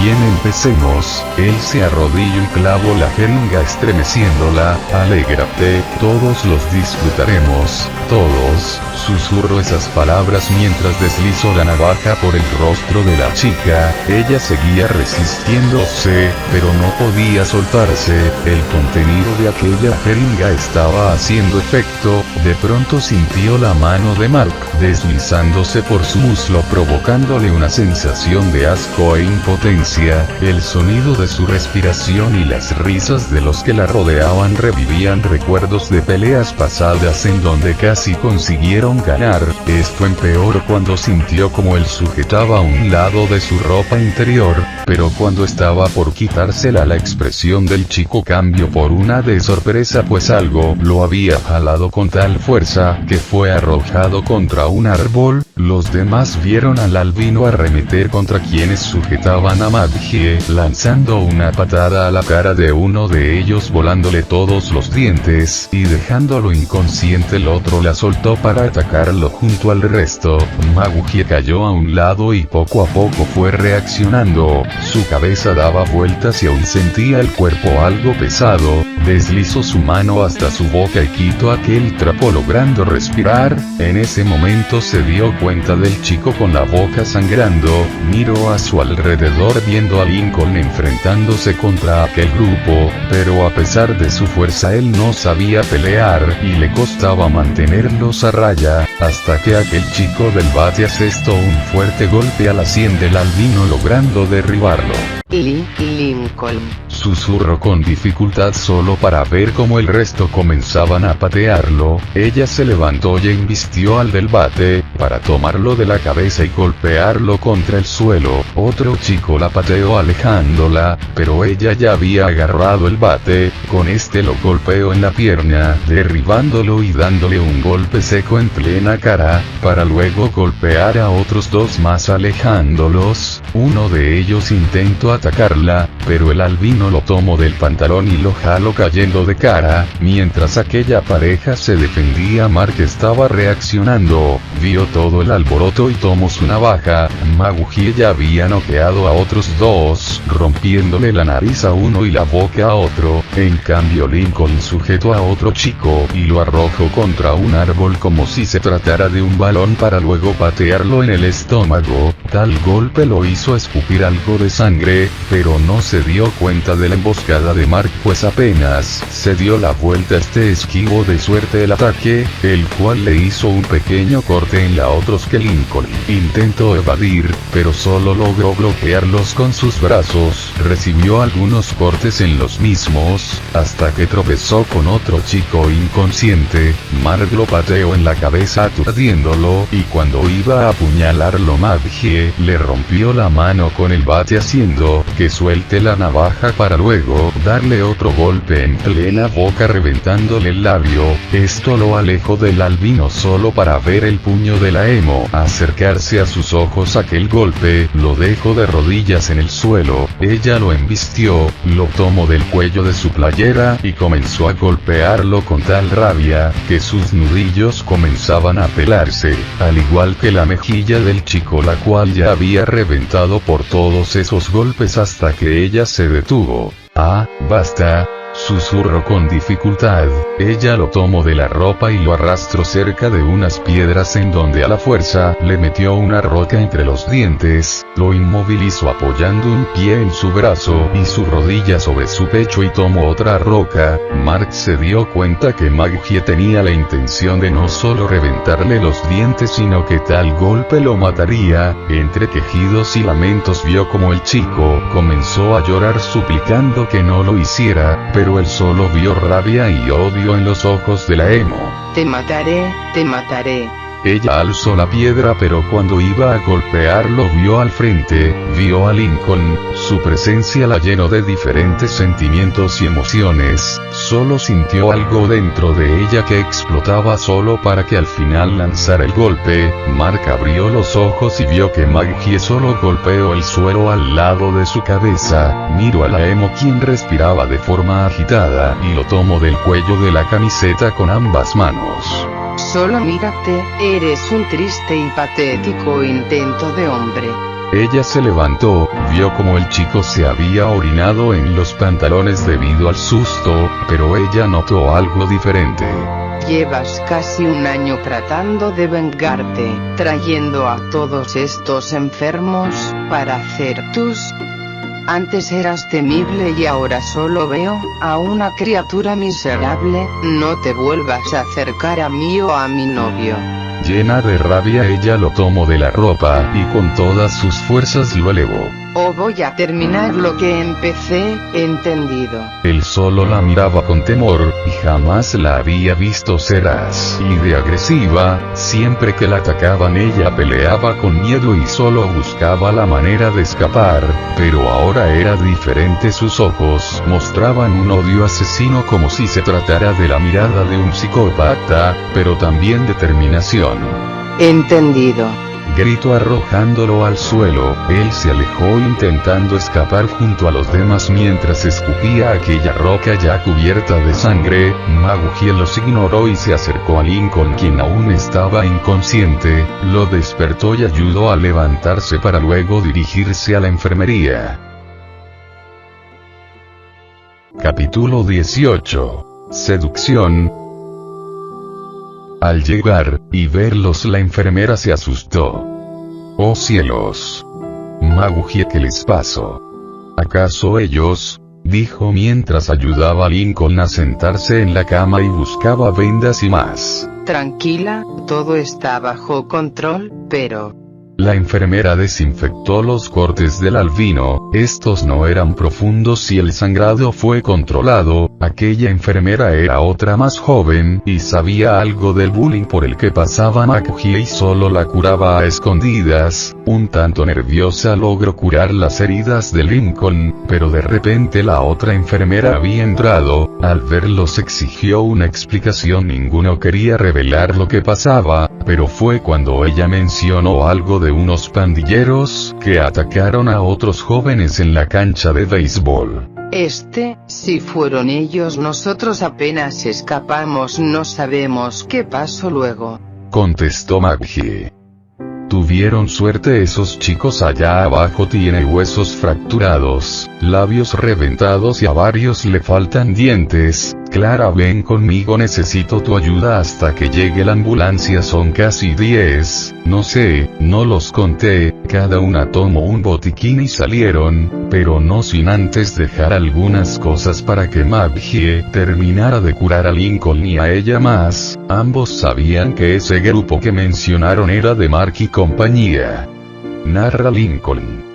Bien, empecemos. Él se arrodilló y clavó la jeringa estremeciéndola. Alégrate, todos los disfrutaremos, todos. Susurró esas palabras mientras deslizó la navaja por el rostro de la chica. Ella seguía resistiéndose, pero no podía soltarse. El contenido de aquella jeringa estaba haciendo efecto. De pronto sintió la mano de Mark deslizándose por su muslo, provocándole una sensación de asco e impotencia. El sonido de su respiración y las risas de los que la rodeaban revivían recuerdos de peleas pasadas en donde casi consiguieron ganar. Esto empeoró cuando sintió como él sujetaba un lado de su ropa interior, pero cuando estaba por quitársela la expresión del chico cambió por una de sorpresa, pues algo lo había jalado con tal fuerza que fue arrojado contra un árbol. Los demás vieron al albino arremeter contra quienes sujetaban a Maggie, lanzando una patada a la cara de uno de ellos, volándole todos los dientes y dejándolo inconsciente. El otro la soltó para atacarlo junto al resto. Maggie cayó a un lado y poco a poco fue reaccionando. Su cabeza daba vueltas y aún sentía el cuerpo algo pesado. Deslizó su mano hasta su boca y quitó aquel trapo logrando respirar. En ese momento se dio cuenta del chico con la boca sangrando. Miró a su alrededor viendo a Lincoln enfrentándose contra aquel grupo, pero a pesar de su fuerza él no sabía pelear y le costaba mantenerlos a raya, hasta que aquel chico del bate asestó un fuerte golpe a la sien del albino logrando derribarlo. Lincoln. susurró con dificultad solo para ver cómo el resto comenzaban a patearlo. Ella se levantó y embistió al del bate, para tomarlo de la cabeza y golpearlo contra el suelo. Otro chico la pateó alejándola, pero ella ya había agarrado el bate. Con este lo golpeó en la pierna, derribándolo y dándole un golpe seco en plena cara, para luego golpear a otros dos más alejándolos. Uno de ellos intentó atacarla, pero el albino lo tomó del pantalón y lo jaló cayendo de cara. Mientras aquella pareja se defendía, Mark estaba reaccionando, vio todo el alboroto y tomó su navaja. Maguire ya había noqueado a otros dos, rompiéndole la nariz a uno y la boca a otro. En cambio Lincoln sujetó a otro chico y lo arrojó contra un árbol como si se tratara de un balón para luego patearlo en el estómago. Tal golpe lo hizo escupir algo de sangre, pero no se dio cuenta de la emboscada de Mark, pues apenas se dio la vuelta esquivó de suerte el ataque, el cual le hizo un pequeño corte en la otros que Lincoln intentó evadir, pero solo logró bloquearlos con sus brazos. Recibió algunos cortes en los mismos, hasta que tropezó con otro chico inconsciente. Mark lo pateó en la cabeza aturdiéndolo, y cuando iba a apuñalarlo Maguire le rompió la mano con el bate haciendo que suelte la navaja para luego darle otro golpe en plena boca reventándole el labio. Esto lo alejó del albino solo para ver el puño de la emo acercarse a sus ojos. Aquel golpe lo dejó de rodillas en el suelo. Ella lo embistió, lo tomó del cuello de su playera y comenzó a golpearlo con tal rabia que sus nudillos comenzaban a pelarse, al igual que la mejilla del chico, la cual ya había reventado por todos esos golpes hasta que ella se detuvo. «Ah, basta», susurró con dificultad. Ella lo tomó de la ropa y lo arrastró cerca de unas piedras en donde a la fuerza le metió una roca entre los dientes, lo inmovilizó apoyando un pie en su brazo y su rodilla sobre su pecho y tomó otra roca. Mark se dio cuenta que Maguire tenía la intención de no solo reventarle los dientes sino que tal golpe lo mataría. Entre quejidos y lamentos vio como el chico comenzó a llorar suplicando que no lo hiciera, pero él solo vio rabia y odio en los ojos de la emo. Te mataré, te mataré. Ella alzó la piedra, pero cuando iba a golpearlo vio al frente, vio a Lincoln. Su presencia la llenó de diferentes sentimientos y emociones. Solo sintió algo dentro de ella que explotaba solo para que al final lanzara el golpe. Mark abrió los ojos y vio que Maguire solo golpeó el suelo al lado de su cabeza. Miró a la emo, quien respiraba de forma agitada, y lo tomó del cuello de la camiseta con ambas manos. Solo mírate, eres un triste y patético intento de hombre. Ella se levantó, vio como el chico se había orinado en los pantalones debido al susto, pero ella notó algo diferente. Llevas casi un año tratando de vengarte, trayendo a todos estos enfermos para hacer tus... Antes eras temible y ahora solo veo a una criatura miserable. No te vuelvas a acercar a mí o a mi novio. Llena de rabia, ella lo tomó de la ropa y con todas sus fuerzas lo elevó. O voy a terminar lo que empecé, ¿entendido? Él solo la miraba con temor, y jamás la había visto ser así de agresiva. Siempre que la atacaban ella peleaba con miedo y solo buscaba la manera de escapar, pero ahora era diferente. Sus ojos mostraban un odio asesino como si se tratara de la mirada de un psicópata, pero también determinación. Entendido. Gritó arrojándolo al suelo. Él se alejó intentando escapar junto a los demás mientras escupía aquella roca ya cubierta de sangre. Maguire los ignoró y se acercó a Lincoln, quien aún estaba inconsciente, lo despertó y ayudó a levantarse para luego dirigirse a la enfermería. Capítulo 18. Seducción. Al llegar y verlos, la enfermera se asustó. ¡Oh cielos! Maguire, ¿qué les pasó? ¿Acaso ellos? Dijo mientras ayudaba a Lincoln a sentarse en la cama y buscaba vendas y más. Tranquila, todo está bajo control, pero... La enfermera desinfectó los cortes del albino, estos no eran profundos y el sangrado fue controlado. Aquella enfermera era otra más joven, y sabía algo del bullying por el que pasaba McGee y solo la curaba a escondidas. Un tanto nerviosa logró curar las heridas de Lincoln, pero de repente la otra enfermera había entrado. Al verlos exigió una explicación. Ninguno quería revelar lo que pasaba, pero fue cuando ella mencionó algo de unos pandilleros que atacaron a otros jóvenes en la cancha de béisbol. Si fueron ellos, nosotros apenas escapamos, no sabemos qué pasó luego, contestó McGee. Tuvieron suerte, esos chicos allá abajo tienen huesos fracturados, labios reventados y a varios le faltan dientes. Clara, ven conmigo, necesito tu ayuda hasta que llegue la ambulancia, son casi 10, no sé, no los conté, cada una tomó un botiquín y salieron, pero no sin antes dejar algunas cosas para que McGee terminara de curar a Lincoln y a ella más. Ambos sabían que ese grupo que mencionaron era de Mark y compañía. Narra Lincoln.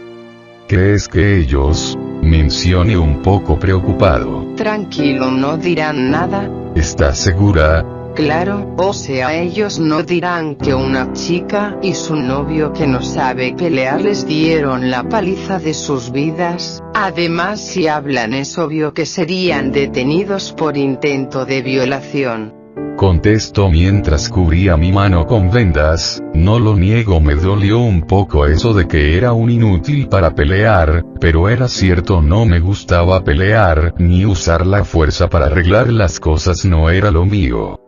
¿Crees que ellos? Mencioné un poco preocupado. Tranquilo, no dirán nada. ¿Estás segura? Claro, o sea, ellos no dirán que una chica y su novio que no sabe pelear les dieron la paliza de sus vidas. Además, si hablan es obvio que serían detenidos por intento de violación. Contestó mientras cubría mi mano con vendas. No lo niego, me dolió un poco eso de que era un inútil para pelear, pero era cierto, no me gustaba pelear, ni usar la fuerza para arreglar las cosas no era lo mío.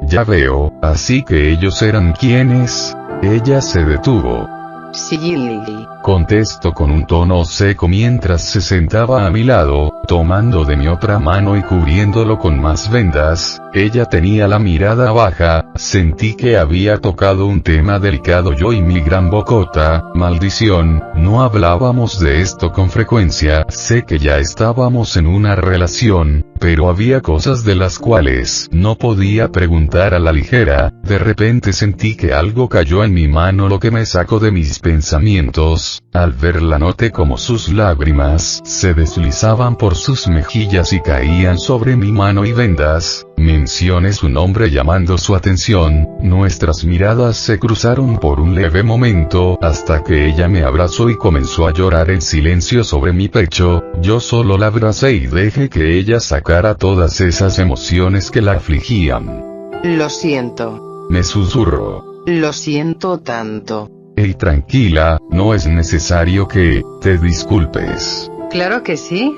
Ya veo, así que ellos eran quienes. Ella se detuvo. Sí, Lily. Contestó con un tono seco mientras se sentaba a mi lado, tomando de mi otra mano y cubriéndolo con más vendas. Ella tenía la mirada baja, sentí que había tocado un tema delicado. Yo y mi gran bocota, maldición, no hablábamos de esto con frecuencia. Sé que ya estábamos en una relación, pero había cosas de las cuales no podía preguntar a la ligera. De repente sentí que algo cayó en mi mano, lo que me sacó de mis pensamientos. Al verla noté como sus lágrimas se deslizaban por sus mejillas y caían sobre mi mano y vendas. Mencioné su nombre llamando su atención. Nuestras miradas se cruzaron por un leve momento, hasta que ella me abrazó y comenzó a llorar en silencio sobre mi pecho. Yo solo la abracé y dejé que ella sacara todas esas emociones que la afligían. Lo siento, me susurró. Lo siento tanto. Ey, tranquila, no es necesario que te disculpes. Claro que sí.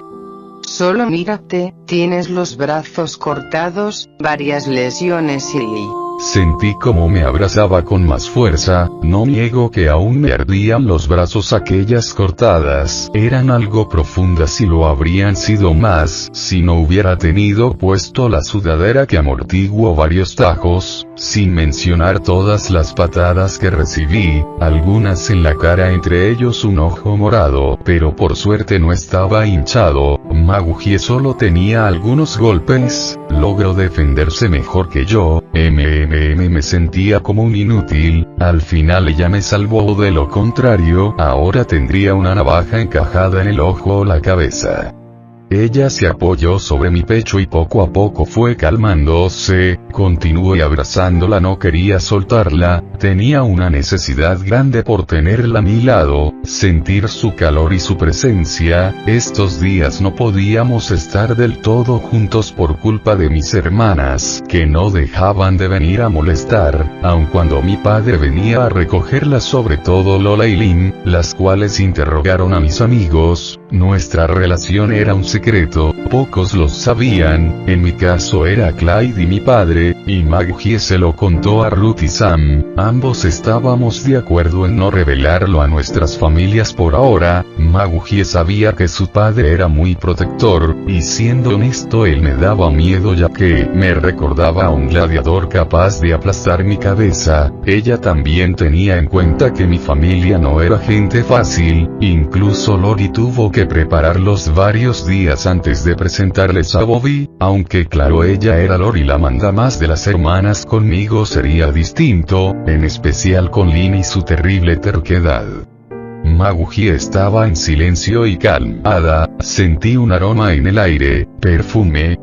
Solo mírate, tienes los brazos cortados, varias lesiones y... Sentí como me abrazaba con más fuerza. No niego que aún me ardían los brazos. Aquellas cortadas eran algo profundas y lo habrían sido más si no hubiera tenido puesto la sudadera que amortiguó varios tajos, sin mencionar todas las patadas que recibí, algunas en la cara, entre ellos un ojo morado, pero por suerte no estaba hinchado. McGee solo tenía algunos golpes, logró defenderse mejor que yo. Me sentía como un inútil. Al final ella me salvó, de lo contrario, ahora tendría una navaja encajada en el ojo o la cabeza. Ella se apoyó sobre mi pecho y poco a poco fue calmándose. Continué abrazándola, no quería soltarla, tenía una necesidad grande por tenerla a mi lado, sentir su calor y su presencia. Estos días no podíamos estar del todo juntos por culpa de mis hermanas, que no dejaban de venir a molestar, aun cuando mi padre venía a recogerlas, sobre todo Lola y Lynn, las cuales interrogaron a mis amigos. Nuestra relación era un secreto, pocos lo sabían. En mi caso era Clyde y mi padre, y McGee se lo contó a Ruth y Sam. Ambos estábamos de acuerdo en no revelarlo a nuestras familias por ahora. McGee sabía que su padre era muy protector, y siendo honesto él me daba miedo, ya que me recordaba a un gladiador capaz de aplastar mi cabeza. Ella también tenía en cuenta que mi familia no era gente fácil, incluso Lori tuvo que prepararlos varios días días antes de presentarles a Bobby, aunque claro ella era Lori la mandamás de las hermanas, conmigo sería distinto, en especial con Lynn y su terrible terquedad. Maggie estaba en silencio y calmada, sentí un aroma en el aire, perfume.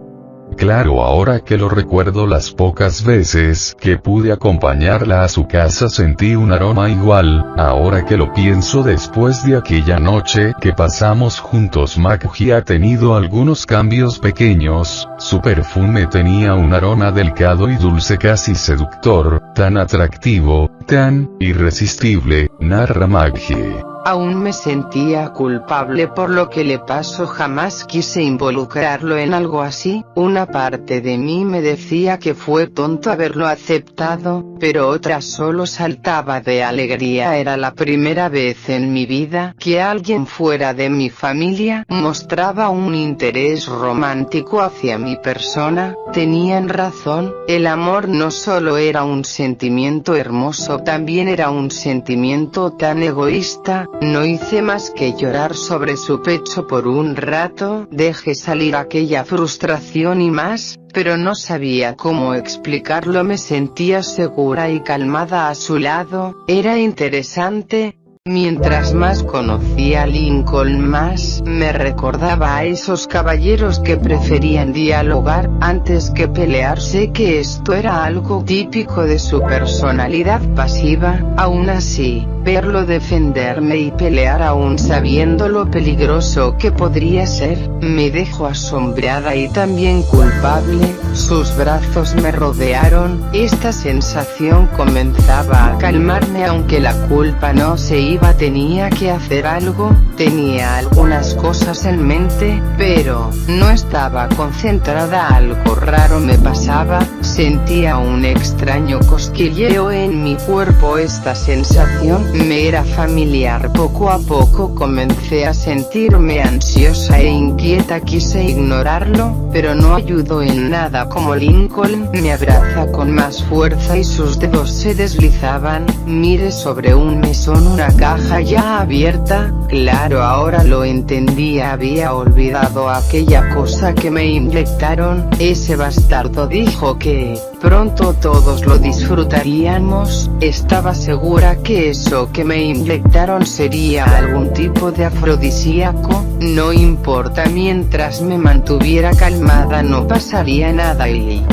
Claro, ahora que lo recuerdo, las pocas veces que pude acompañarla a su casa sentí un aroma igual. Ahora que lo pienso, después de aquella noche que pasamos juntos, Maggie ha tenido algunos cambios pequeños. Su perfume tenía un aroma delicado y dulce, casi seductor, tan atractivo, tan irresistible, narra Maggie. Aún me sentía culpable por lo que le pasó, jamás quise involucrarlo en algo así. Una parte de mí me decía que fue tonto haberlo aceptado, pero otra solo saltaba de alegría. Era la primera vez en mi vida que alguien fuera de mi familia mostraba un interés romántico hacia mi persona. Tenían razón, el amor no solo era un sentimiento hermoso, también era un sentimiento tan egoísta. No hice más que llorar sobre su pecho por un rato, dejé salir aquella frustración y más, pero no sabía cómo explicarlo. Me sentía segura y calmada a su lado, era interesante. Mientras más conocía a Lincoln, más me recordaba a esos caballeros que preferían dialogar antes que pelear. Sé que esto era algo típico de su personalidad pasiva. Aún así, verlo defenderme y pelear aún sabiendo lo peligroso que podría ser, me dejó asombrada y también culpable. Sus brazos me rodearon, esta sensación comenzaba a calmarme, aunque la culpa no se iba. Tenía que hacer algo, tenía algunas cosas en mente, pero no estaba concentrada. Algo raro me pasaba, sentía un extraño cosquilleo en mi cuerpo. Esta sensación me era familiar. Poco a poco comencé a sentirme ansiosa e inquieta. Quise ignorarlo, pero no ayudó en nada. Como Lincoln me abraza con más fuerza y sus dedos se deslizaban, miré sobre un mesón una caja ya abierta. Claro, ahora lo entendía, había olvidado aquella cosa que me inyectaron. Ese bastardo dijo que pronto todos lo disfrutaríamos. Estaba segura que eso que me inyectaron sería algún tipo de afrodisíaco. No importa, mientras me mantuviera calmada no pasaría nada. Y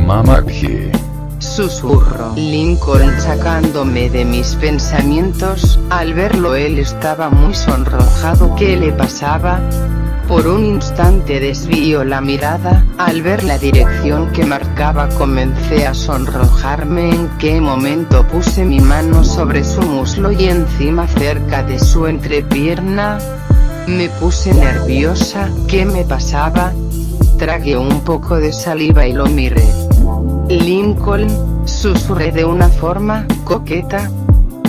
Maggie, susurró Lincoln sacándome de mis pensamientos. Al verlo él estaba muy sonrojado. ¿Qué le pasaba? Por un instante desvió la mirada. Al ver la dirección que marcaba comencé a sonrojarme. ¿En qué momento puse mi mano sobre su muslo y encima cerca de su entrepierna? Me puse nerviosa. ¿Qué me pasaba? Tragué un poco de saliva y lo miré. Lincoln, susurré de una forma coqueta.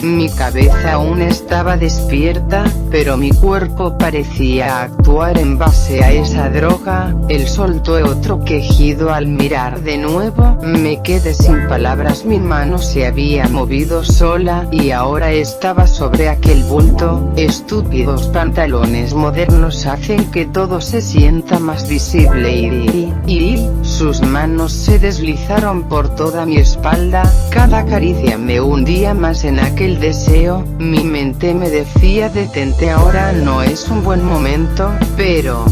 Mi cabeza aún estaba despierta, pero mi cuerpo parecía actuar en base a esa droga. Él soltó otro quejido al mirar de nuevo. Me quedé sin palabras. Mi mano se había movido sola, y ahora estaba sobre aquel bulto. Estúpidos pantalones modernos hacen que todo se sienta más visible y sus manos se deslizaron por toda mi espalda. Cada caricia me hundía más en aquel deseo. Mi mente me decía detente, ahora no es un buen momento, pero,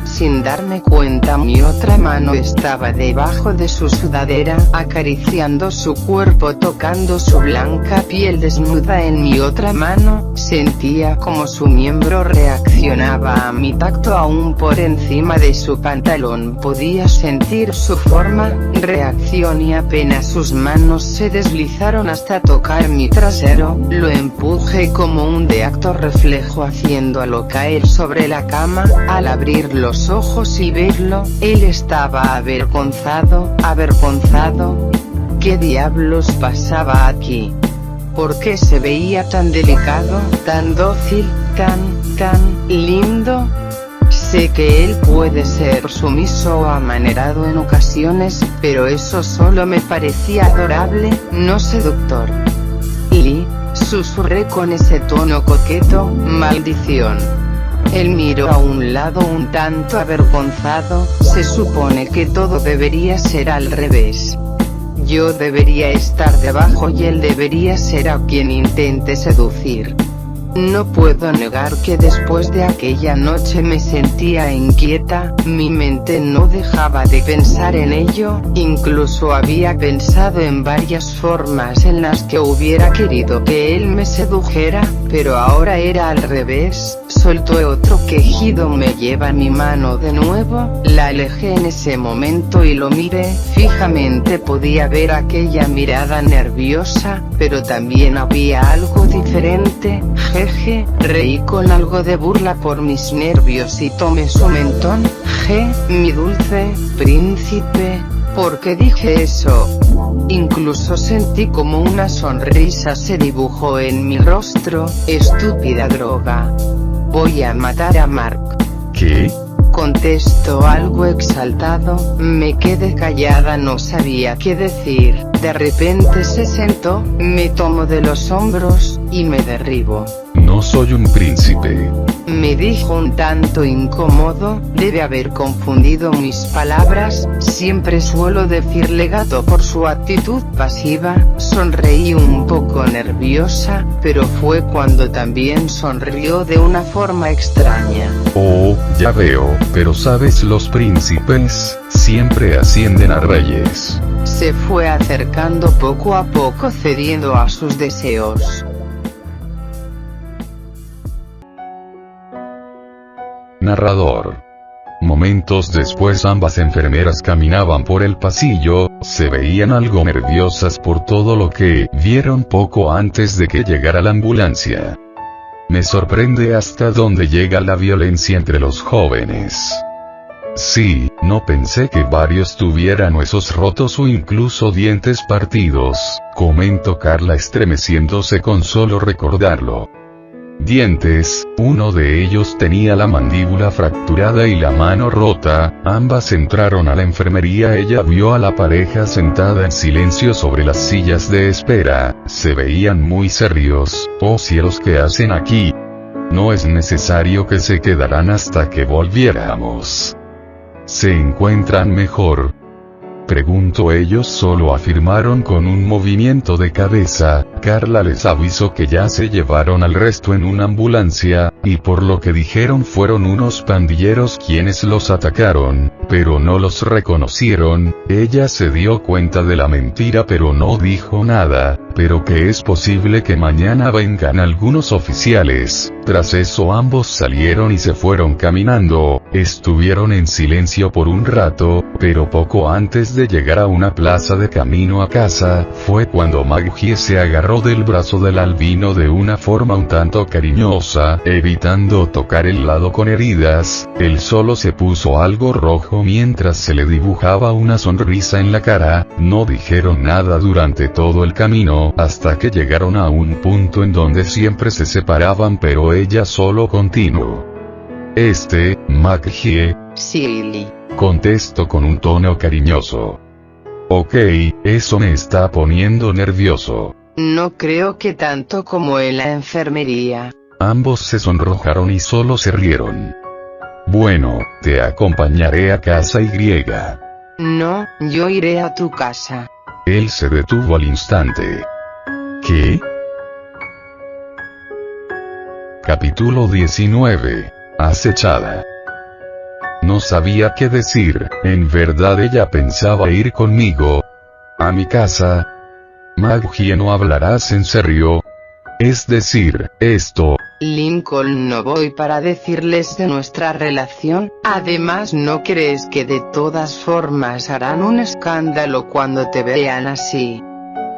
sin darme cuenta mi otra mano estaba debajo de su sudadera, acariciando su cuerpo, tocando su blanca piel desnuda en mi otra mano. Sentía como su miembro reaccionaba a mi tacto aún por encima de su pantalón. Podía sentir su forma, reacción y apenas sus manos se deslizaron hasta tocar mi trasero, lo empujé como un de acto reflejo haciéndolo caer sobre la cama. Al abrir los ojos y verlo, él estaba avergonzado. ¿Qué diablos pasaba aquí? ¿Por qué se veía tan delicado, tan dócil, tan lindo? Sé que él puede ser sumiso o amanerado en ocasiones, pero eso solo me parecía adorable, no seductor. Y susurré con ese tono coqueto, maldición. Él miró a un lado un tanto avergonzado. Se supone que todo debería ser al revés. Yo debería estar debajo y él debería ser a quien intente seducir. No puedo negar que después de aquella noche me sentía inquieta, mi mente no dejaba de pensar en ello, incluso había pensado en varias formas en las que hubiera querido que él me sedujera, pero ahora era al revés. Soltó otro quejido, me lleva mi mano de nuevo, la alejé en ese momento y lo miré fijamente. Podía ver aquella mirada nerviosa, pero también había algo diferente. Jeje, reí con algo de burla por mis nervios y tomé su mentón. Mi dulce príncipe, ¿por qué dije eso? Incluso sentí como una sonrisa se dibujó en mi rostro. Estúpida droga. Voy a matar a Mark. ¿Qué? Contestó algo exaltado. Me quedé callada, no sabía qué decir. De repente se sentó, me tomó de los hombros, y me derribó. No soy un príncipe. Me dijo un tanto incómodo, debe haber confundido mis palabras. Siempre suelo decirle gato por su actitud pasiva. Sonreí un poco nerviosa, pero fue cuando también sonrió de una forma extraña. Oh, ya veo, pero sabes, los príncipes siempre ascienden a reyes. Se fue acercando poco a poco, cediendo a sus deseos. Narrador. Momentos después ambas enfermeras caminaban por el pasillo, se veían algo nerviosas por todo lo que vieron poco antes de que llegara la ambulancia. Me sorprende hasta dónde llega la violencia entre los jóvenes. Sí, no pensé que varios tuvieran huesos rotos o incluso dientes partidos, comentó Carla estremeciéndose con solo recordarlo. Dientes, uno de ellos tenía la mandíbula fracturada y la mano rota. Ambas entraron a la enfermería. Ella vio a la pareja sentada en silencio sobre las sillas de espera, se veían muy serios. Oh cielos, ¿qué hacen aquí? No es necesario que se quedaran hasta que volviéramos. ¿Se encuentran mejor?, preguntó. Ellos solo afirmaron con un movimiento de cabeza. Carla les avisó que ya se llevaron al resto en una ambulancia, y por lo que dijeron fueron unos pandilleros quienes los atacaron, pero no los reconocieron. Ella se dio cuenta de la mentira pero no dijo nada, pero que es posible que mañana vengan algunos oficiales. Tras eso ambos salieron y se fueron caminando. Estuvieron en silencio por un rato, pero poco antes de llegar a una plaza de camino a casa, fue cuando Maggie se agarró del brazo del albino de una forma un tanto cariñosa, evitando tocar el lado con heridas. Él solo se puso algo rojo mientras se le dibujaba una sonrisa en la cara. No dijeron nada durante todo el camino, hasta que llegaron a un punto en donde siempre se separaban, pero ella solo continuó. Maggie. Silly. Contestó con un tono cariñoso. Ok, eso me está poniendo nervioso. No creo que tanto como en la enfermería. Ambos se sonrojaron y solo se rieron. Bueno, te acompañaré a casa Y. No, yo iré a tu casa. Él se detuvo al instante. ¿Qué? Capítulo 19. Acechada. No sabía qué decir. En verdad ella pensaba ir conmigo a mi casa. Maggie, ¿no hablarás en serio? Es decir, esto. Lincoln, no voy para decirles de nuestra relación. Además, ¿no crees que de todas formas harán un escándalo cuando te vean así?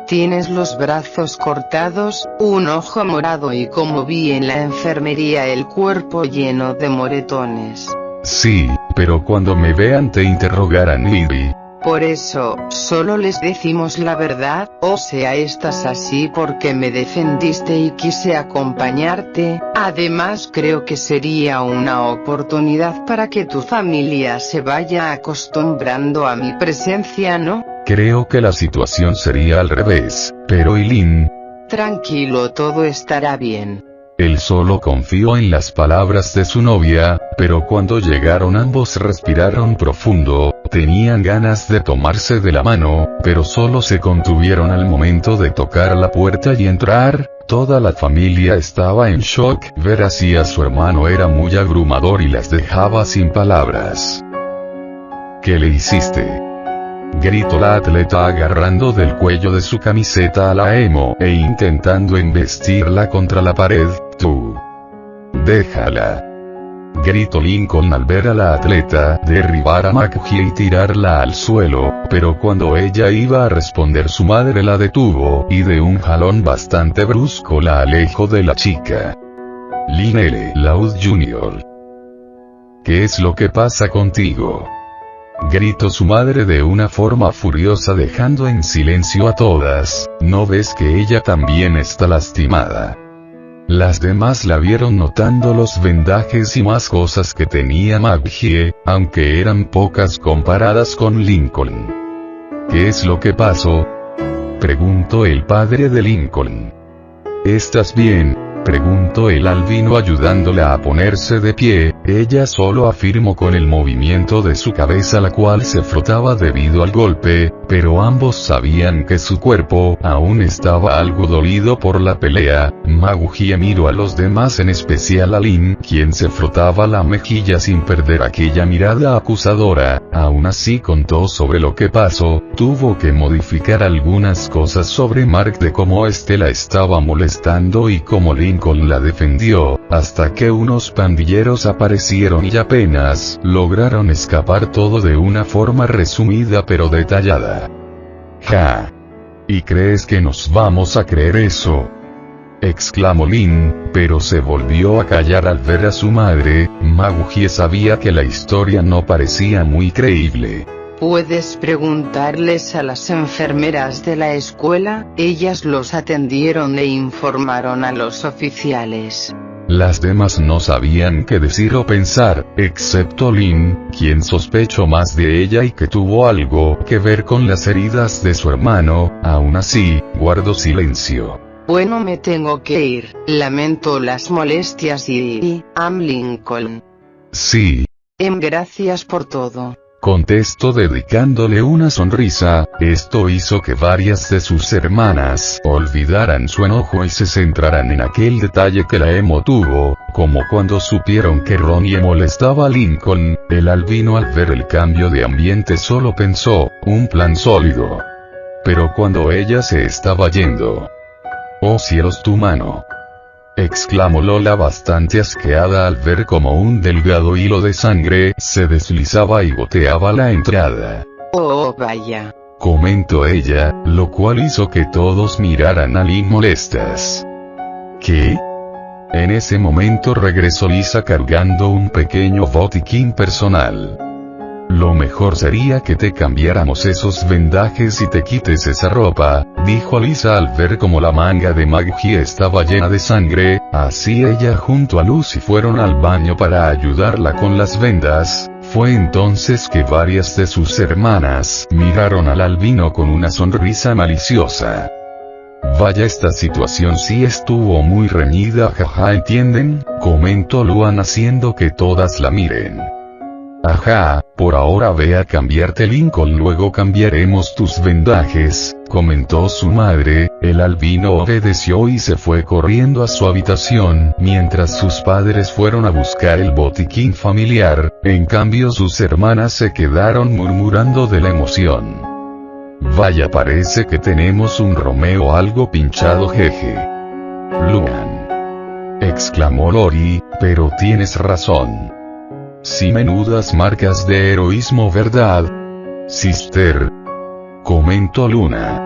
Tienes los brazos cortados, un ojo morado y, como vi en la enfermería, el cuerpo lleno de moretones. Sí, pero cuando me vean te interrogarán, Ivy. Por eso, solo les decimos la verdad, o sea, estás así porque me defendiste y quise acompañarte. Además, creo que sería una oportunidad para que tu familia se vaya acostumbrando a mi presencia, ¿no? Creo que la situación sería al revés, pero Eileen. Tranquilo, todo estará bien. Él solo confió en las palabras de su novia, pero cuando llegaron ambos respiraron profundo, tenían ganas de tomarse de la mano, pero solo se contuvieron al momento de tocar la puerta y entrar. Toda la familia estaba en shock, ver así a su hermano era muy abrumador y las dejaba sin palabras. ¿Qué le hiciste?, gritó la atleta agarrando del cuello de su camiseta a la emo e intentando embestirla contra la pared. Tú. Déjala, gritó Lincoln al ver a la atleta derribar a McGee y tirarla al suelo, pero cuando ella iba a responder su madre la detuvo, y de un jalón bastante brusco la alejó de la chica. Lin L. Loud Jr. ¿Qué es lo que pasa contigo?, gritó su madre de una forma furiosa dejando en silencio a todas. ¿No ves que ella también está lastimada? Las demás la vieron notando los vendajes y más cosas que tenía McGee, aunque eran pocas comparadas con Lincoln. ¿Qué es lo que pasó?, preguntó el padre de Lincoln. ¿Estás bien?, preguntó el albino ayudándola a ponerse de pie. Ella solo afirmó con el movimiento de su cabeza la cual se frotaba debido al golpe, pero ambos sabían que su cuerpo aún estaba algo dolido por la pelea. McGee miró a los demás, en especial a Lin, quien se frotaba la mejilla sin perder aquella mirada acusadora. Aún así contó sobre lo que pasó. Tuvo que modificar algunas cosas sobre Mark, de cómo este la estaba molestando y cómo Lincoln la defendió, hasta que unos pandilleros aparecieron y apenas lograron escapar, todo de una forma resumida pero detallada. Ja. ¿Y crees que nos vamos a creer eso?, exclamó Lin, pero se volvió a callar al ver a su madre. McGee sabía que la historia no parecía muy creíble. Puedes preguntarles a las enfermeras de la escuela, ellas los atendieron e informaron a los oficiales. Las demás no sabían qué decir o pensar, excepto Lin, quien sospechó más de ella y que tuvo algo que ver con las heridas de su hermano. Aún así, guardó silencio. Bueno, me tengo que ir, lamento las molestias y Lincoln. Sí. Gracias por todo, contestó dedicándole una sonrisa. Esto hizo que varias de sus hermanas olvidaran su enojo y se centraran en aquel detalle que la emo tuvo, como cuando supieron que Ronnie molestaba a Lincoln. El albino, al ver el cambio de ambiente, solo pensó, un plan sólido. Pero cuando ella se estaba yendo... ¡Oh cielos, tu mano!, exclamó Lola bastante asqueada al ver como un delgado hilo de sangre se deslizaba y goteaba la entrada. Oh vaya, comentó ella, lo cual hizo que todos miraran a Lin molestas. ¿Qué? En ese momento regresó Lisa cargando un pequeño botiquín personal. Lo mejor sería que te cambiáramos esos vendajes y te quites esa ropa, dijo Lisa al ver como la manga de McGee estaba llena de sangre. Así ella junto a Lucy fueron al baño para ayudarla con las vendas. Fue entonces que varias de sus hermanas miraron al albino con una sonrisa maliciosa. Vaya, esta situación sí estuvo muy reñida, jaja, ¿entienden?, comentó Luan haciendo que todas la miren. Ajá, por ahora ve a cambiarte, Lincoln, luego cambiaremos tus vendajes, comentó su madre. El albino obedeció y se fue corriendo a su habitación, mientras sus padres fueron a buscar el botiquín familiar. En cambio sus hermanas se quedaron murmurando de la emoción. Vaya, parece que tenemos un Romeo algo pinchado, jeje. Luan, exclamó Lori, pero tienes razón. Sí, menudas marcas de heroísmo, ¿verdad, sister?, comentó Luna.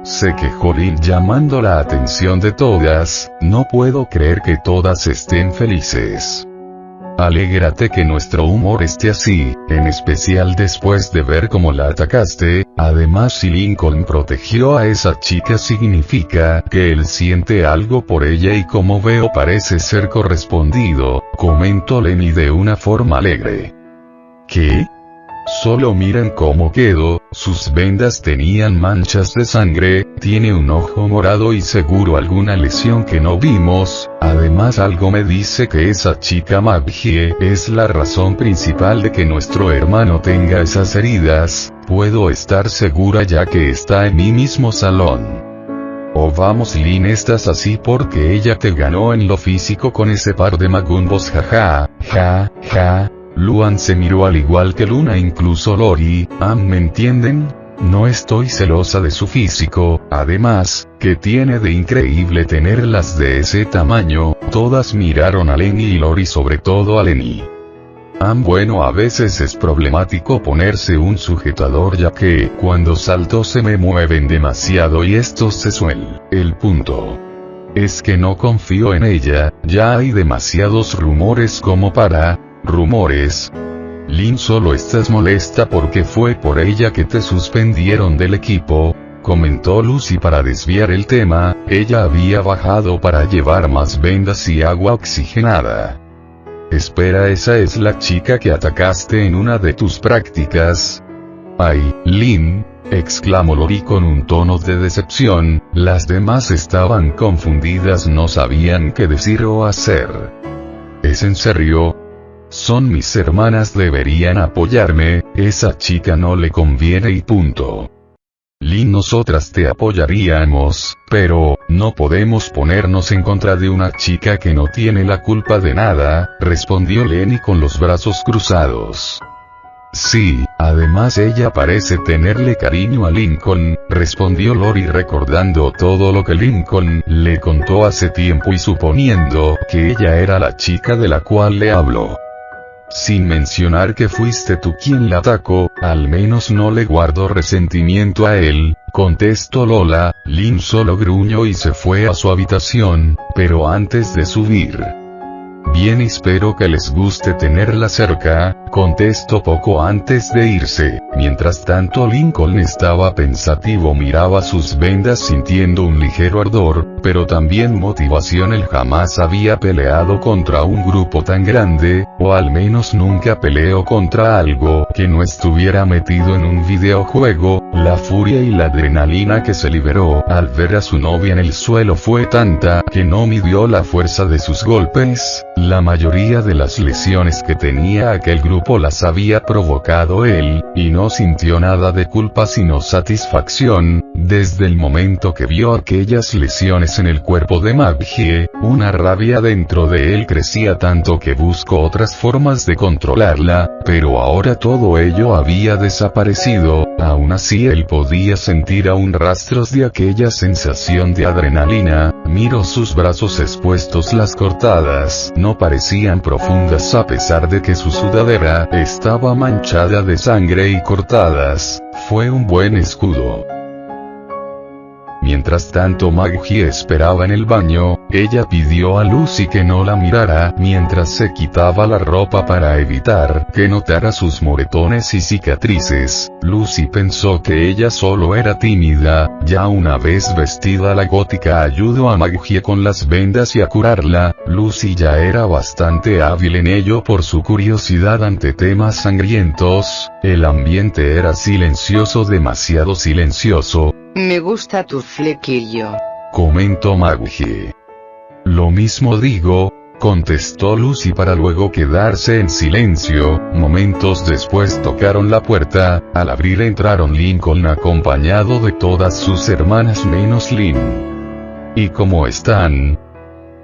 Se quejó Lin llamando la atención de todas. No puedo creer que todas estén felices. Alégrate que nuestro humor esté así, en especial después de ver cómo la atacaste. Además, si Lincoln protegió a esa chica significa que él siente algo por ella y como veo parece ser correspondido, comentó Lenny de una forma alegre. ¿Qué? Solo miren cómo quedó, sus vendas tenían manchas de sangre, tiene un ojo morado y seguro alguna lesión que no vimos, además algo me dice que esa chica Maggie es la razón principal de que nuestro hermano tenga esas heridas, puedo estar segura ya que está en mi mismo salón. Oh vamos Lin, estás así porque ella te ganó en lo físico con ese par de magumbos, jaja, ja, ja. Luan se miró al igual que Luna, incluso Lori, ¿me entienden? No estoy celosa de su físico, además, ¿qué tiene de increíble tenerlas de ese tamaño? Todas miraron a Lenny y Lori, sobre todo a Lenny. Bueno, a veces es problemático ponerse un sujetador ya que, cuando salto se me mueven demasiado y estos se suelen. El punto es que no confío en ella, ya hay demasiados rumores como para... rumores. Lin, solo estás molesta porque fue por ella que te suspendieron del equipo, comentó Lucy para desviar el tema, ella había bajado para llevar más vendas y agua oxigenada. Espera, ¿esa es la chica que atacaste en una de tus prácticas? Ay, Lin, exclamó Lori con un tono de decepción, las demás estaban confundidas, no sabían qué decir o hacer. ¿Es en serio? Son mis hermanas, deberían apoyarme, esa chica no le conviene y punto. Lin, nosotras te apoyaríamos, pero, no podemos ponernos en contra de una chica que no tiene la culpa de nada, respondió Lenny con los brazos cruzados. Sí, además ella parece tenerle cariño a Lincoln, respondió Lori recordando todo lo que Lincoln le contó hace tiempo y suponiendo que ella era la chica de la cual le habló. Sin mencionar que fuiste tú quien la atacó, al menos no le guardo resentimiento a él, contestó Lola. Lin solo gruñó y se fue a su habitación, pero antes de subir. Bien, espero que les guste tenerla cerca, contestó poco antes de irse. Mientras tanto Lincoln estaba pensativo, miraba sus vendas sintiendo un ligero ardor, pero también motivación. Él jamás había peleado contra un grupo tan grande, o al menos nunca peleó contra algo que no estuviera metido en un videojuego. La furia y la adrenalina que se liberó al ver a su novia en el suelo fue tanta que no midió la fuerza de sus golpes. La mayoría de las lesiones que tenía aquel grupo las había provocado él, y no sintió nada de culpa sino satisfacción. Desde el momento que vio aquellas lesiones en el cuerpo de Maggie, una rabia dentro de él crecía tanto que buscó otras formas de controlarla, pero ahora todo ello había desaparecido. Aún así él podía sentir aún rastros de aquella sensación de adrenalina. Miró sus brazos expuestos, las cortadas no parecían profundas a pesar de que su sudadera estaba manchada de sangre y cortadas. Fue un buen escudo. Mientras tanto Maggie esperaba en el baño, ella pidió a Lucy que no la mirara mientras se quitaba la ropa para evitar que notara sus moretones y cicatrices. Lucy pensó que ella solo era tímida, ya una vez vestida la gótica ayudó a Maggie con las vendas y a curarla. Lucy ya era bastante hábil en ello por su curiosidad ante temas sangrientos. El ambiente era silencioso, demasiado silencioso. Me gusta tu flequillo, comentó Maggie. Lo mismo digo, contestó Lucy para luego quedarse en silencio. Momentos después tocaron la puerta. Al abrir entraron Lincoln acompañado de todas sus hermanas menos Lin. ¿Y cómo están?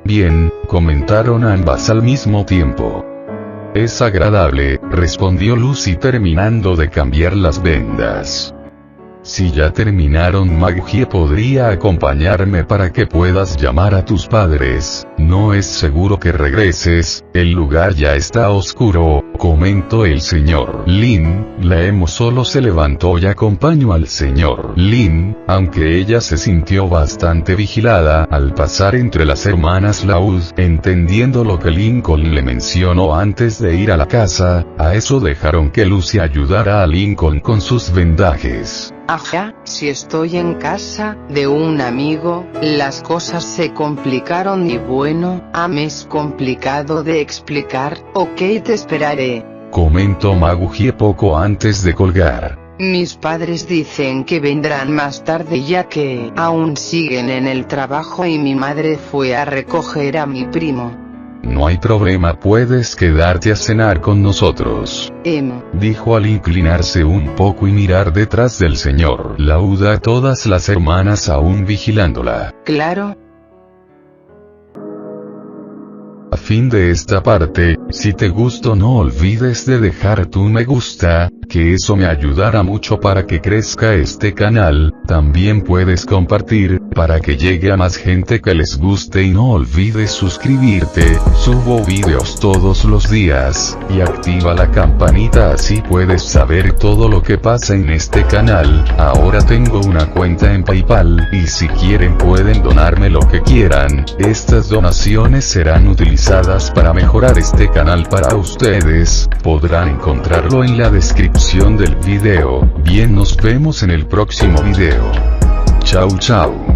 Bien, comentaron ambas al mismo tiempo. Es agradable, respondió Lucy terminando de cambiar las vendas. Si ya terminaron, Maggie podría acompañarme para que puedas llamar a tus padres. No es seguro que regreses, el lugar ya está oscuro, comentó el señor Lin. La emo solo se levantó y acompañó al señor Lin, aunque ella se sintió bastante vigilada al pasar entre las hermanas Laud. Entendiendo lo que Lincoln le mencionó antes de ir a la casa, a eso dejaron que Lucy ayudara a Lincoln con sus vendajes. Ajá, si estoy en casa de un amigo, las cosas se complicaron y bueno, es complicado de explicar. Ok, te esperaré. comentó Magugie poco antes de colgar. Mis padres dicen que vendrán más tarde ya que aún siguen en el trabajo y mi madre fue a recoger a mi primo. No hay problema, puedes quedarte a cenar con nosotros, dijo al inclinarse un poco y mirar detrás del señor Lauda a todas las hermanas aún vigilándola. Claro. A fin de esta parte, si te gustó no olvides de dejar tu me gusta, que eso me ayudará mucho para que crezca este canal. También puedes compartir, para que llegue a más gente que les guste, y no olvides suscribirte. Subo videos todos los días, y activa la campanita así puedes saber todo lo que pasa en este canal. Ahora tengo una cuenta en PayPal, y si quieren pueden donarme lo que quieran. Estas donaciones serán utilizadas para mejorar este canal para ustedes. Podrán encontrarlo en la descripción del video. Bien, nos vemos en el próximo video. Chau chau.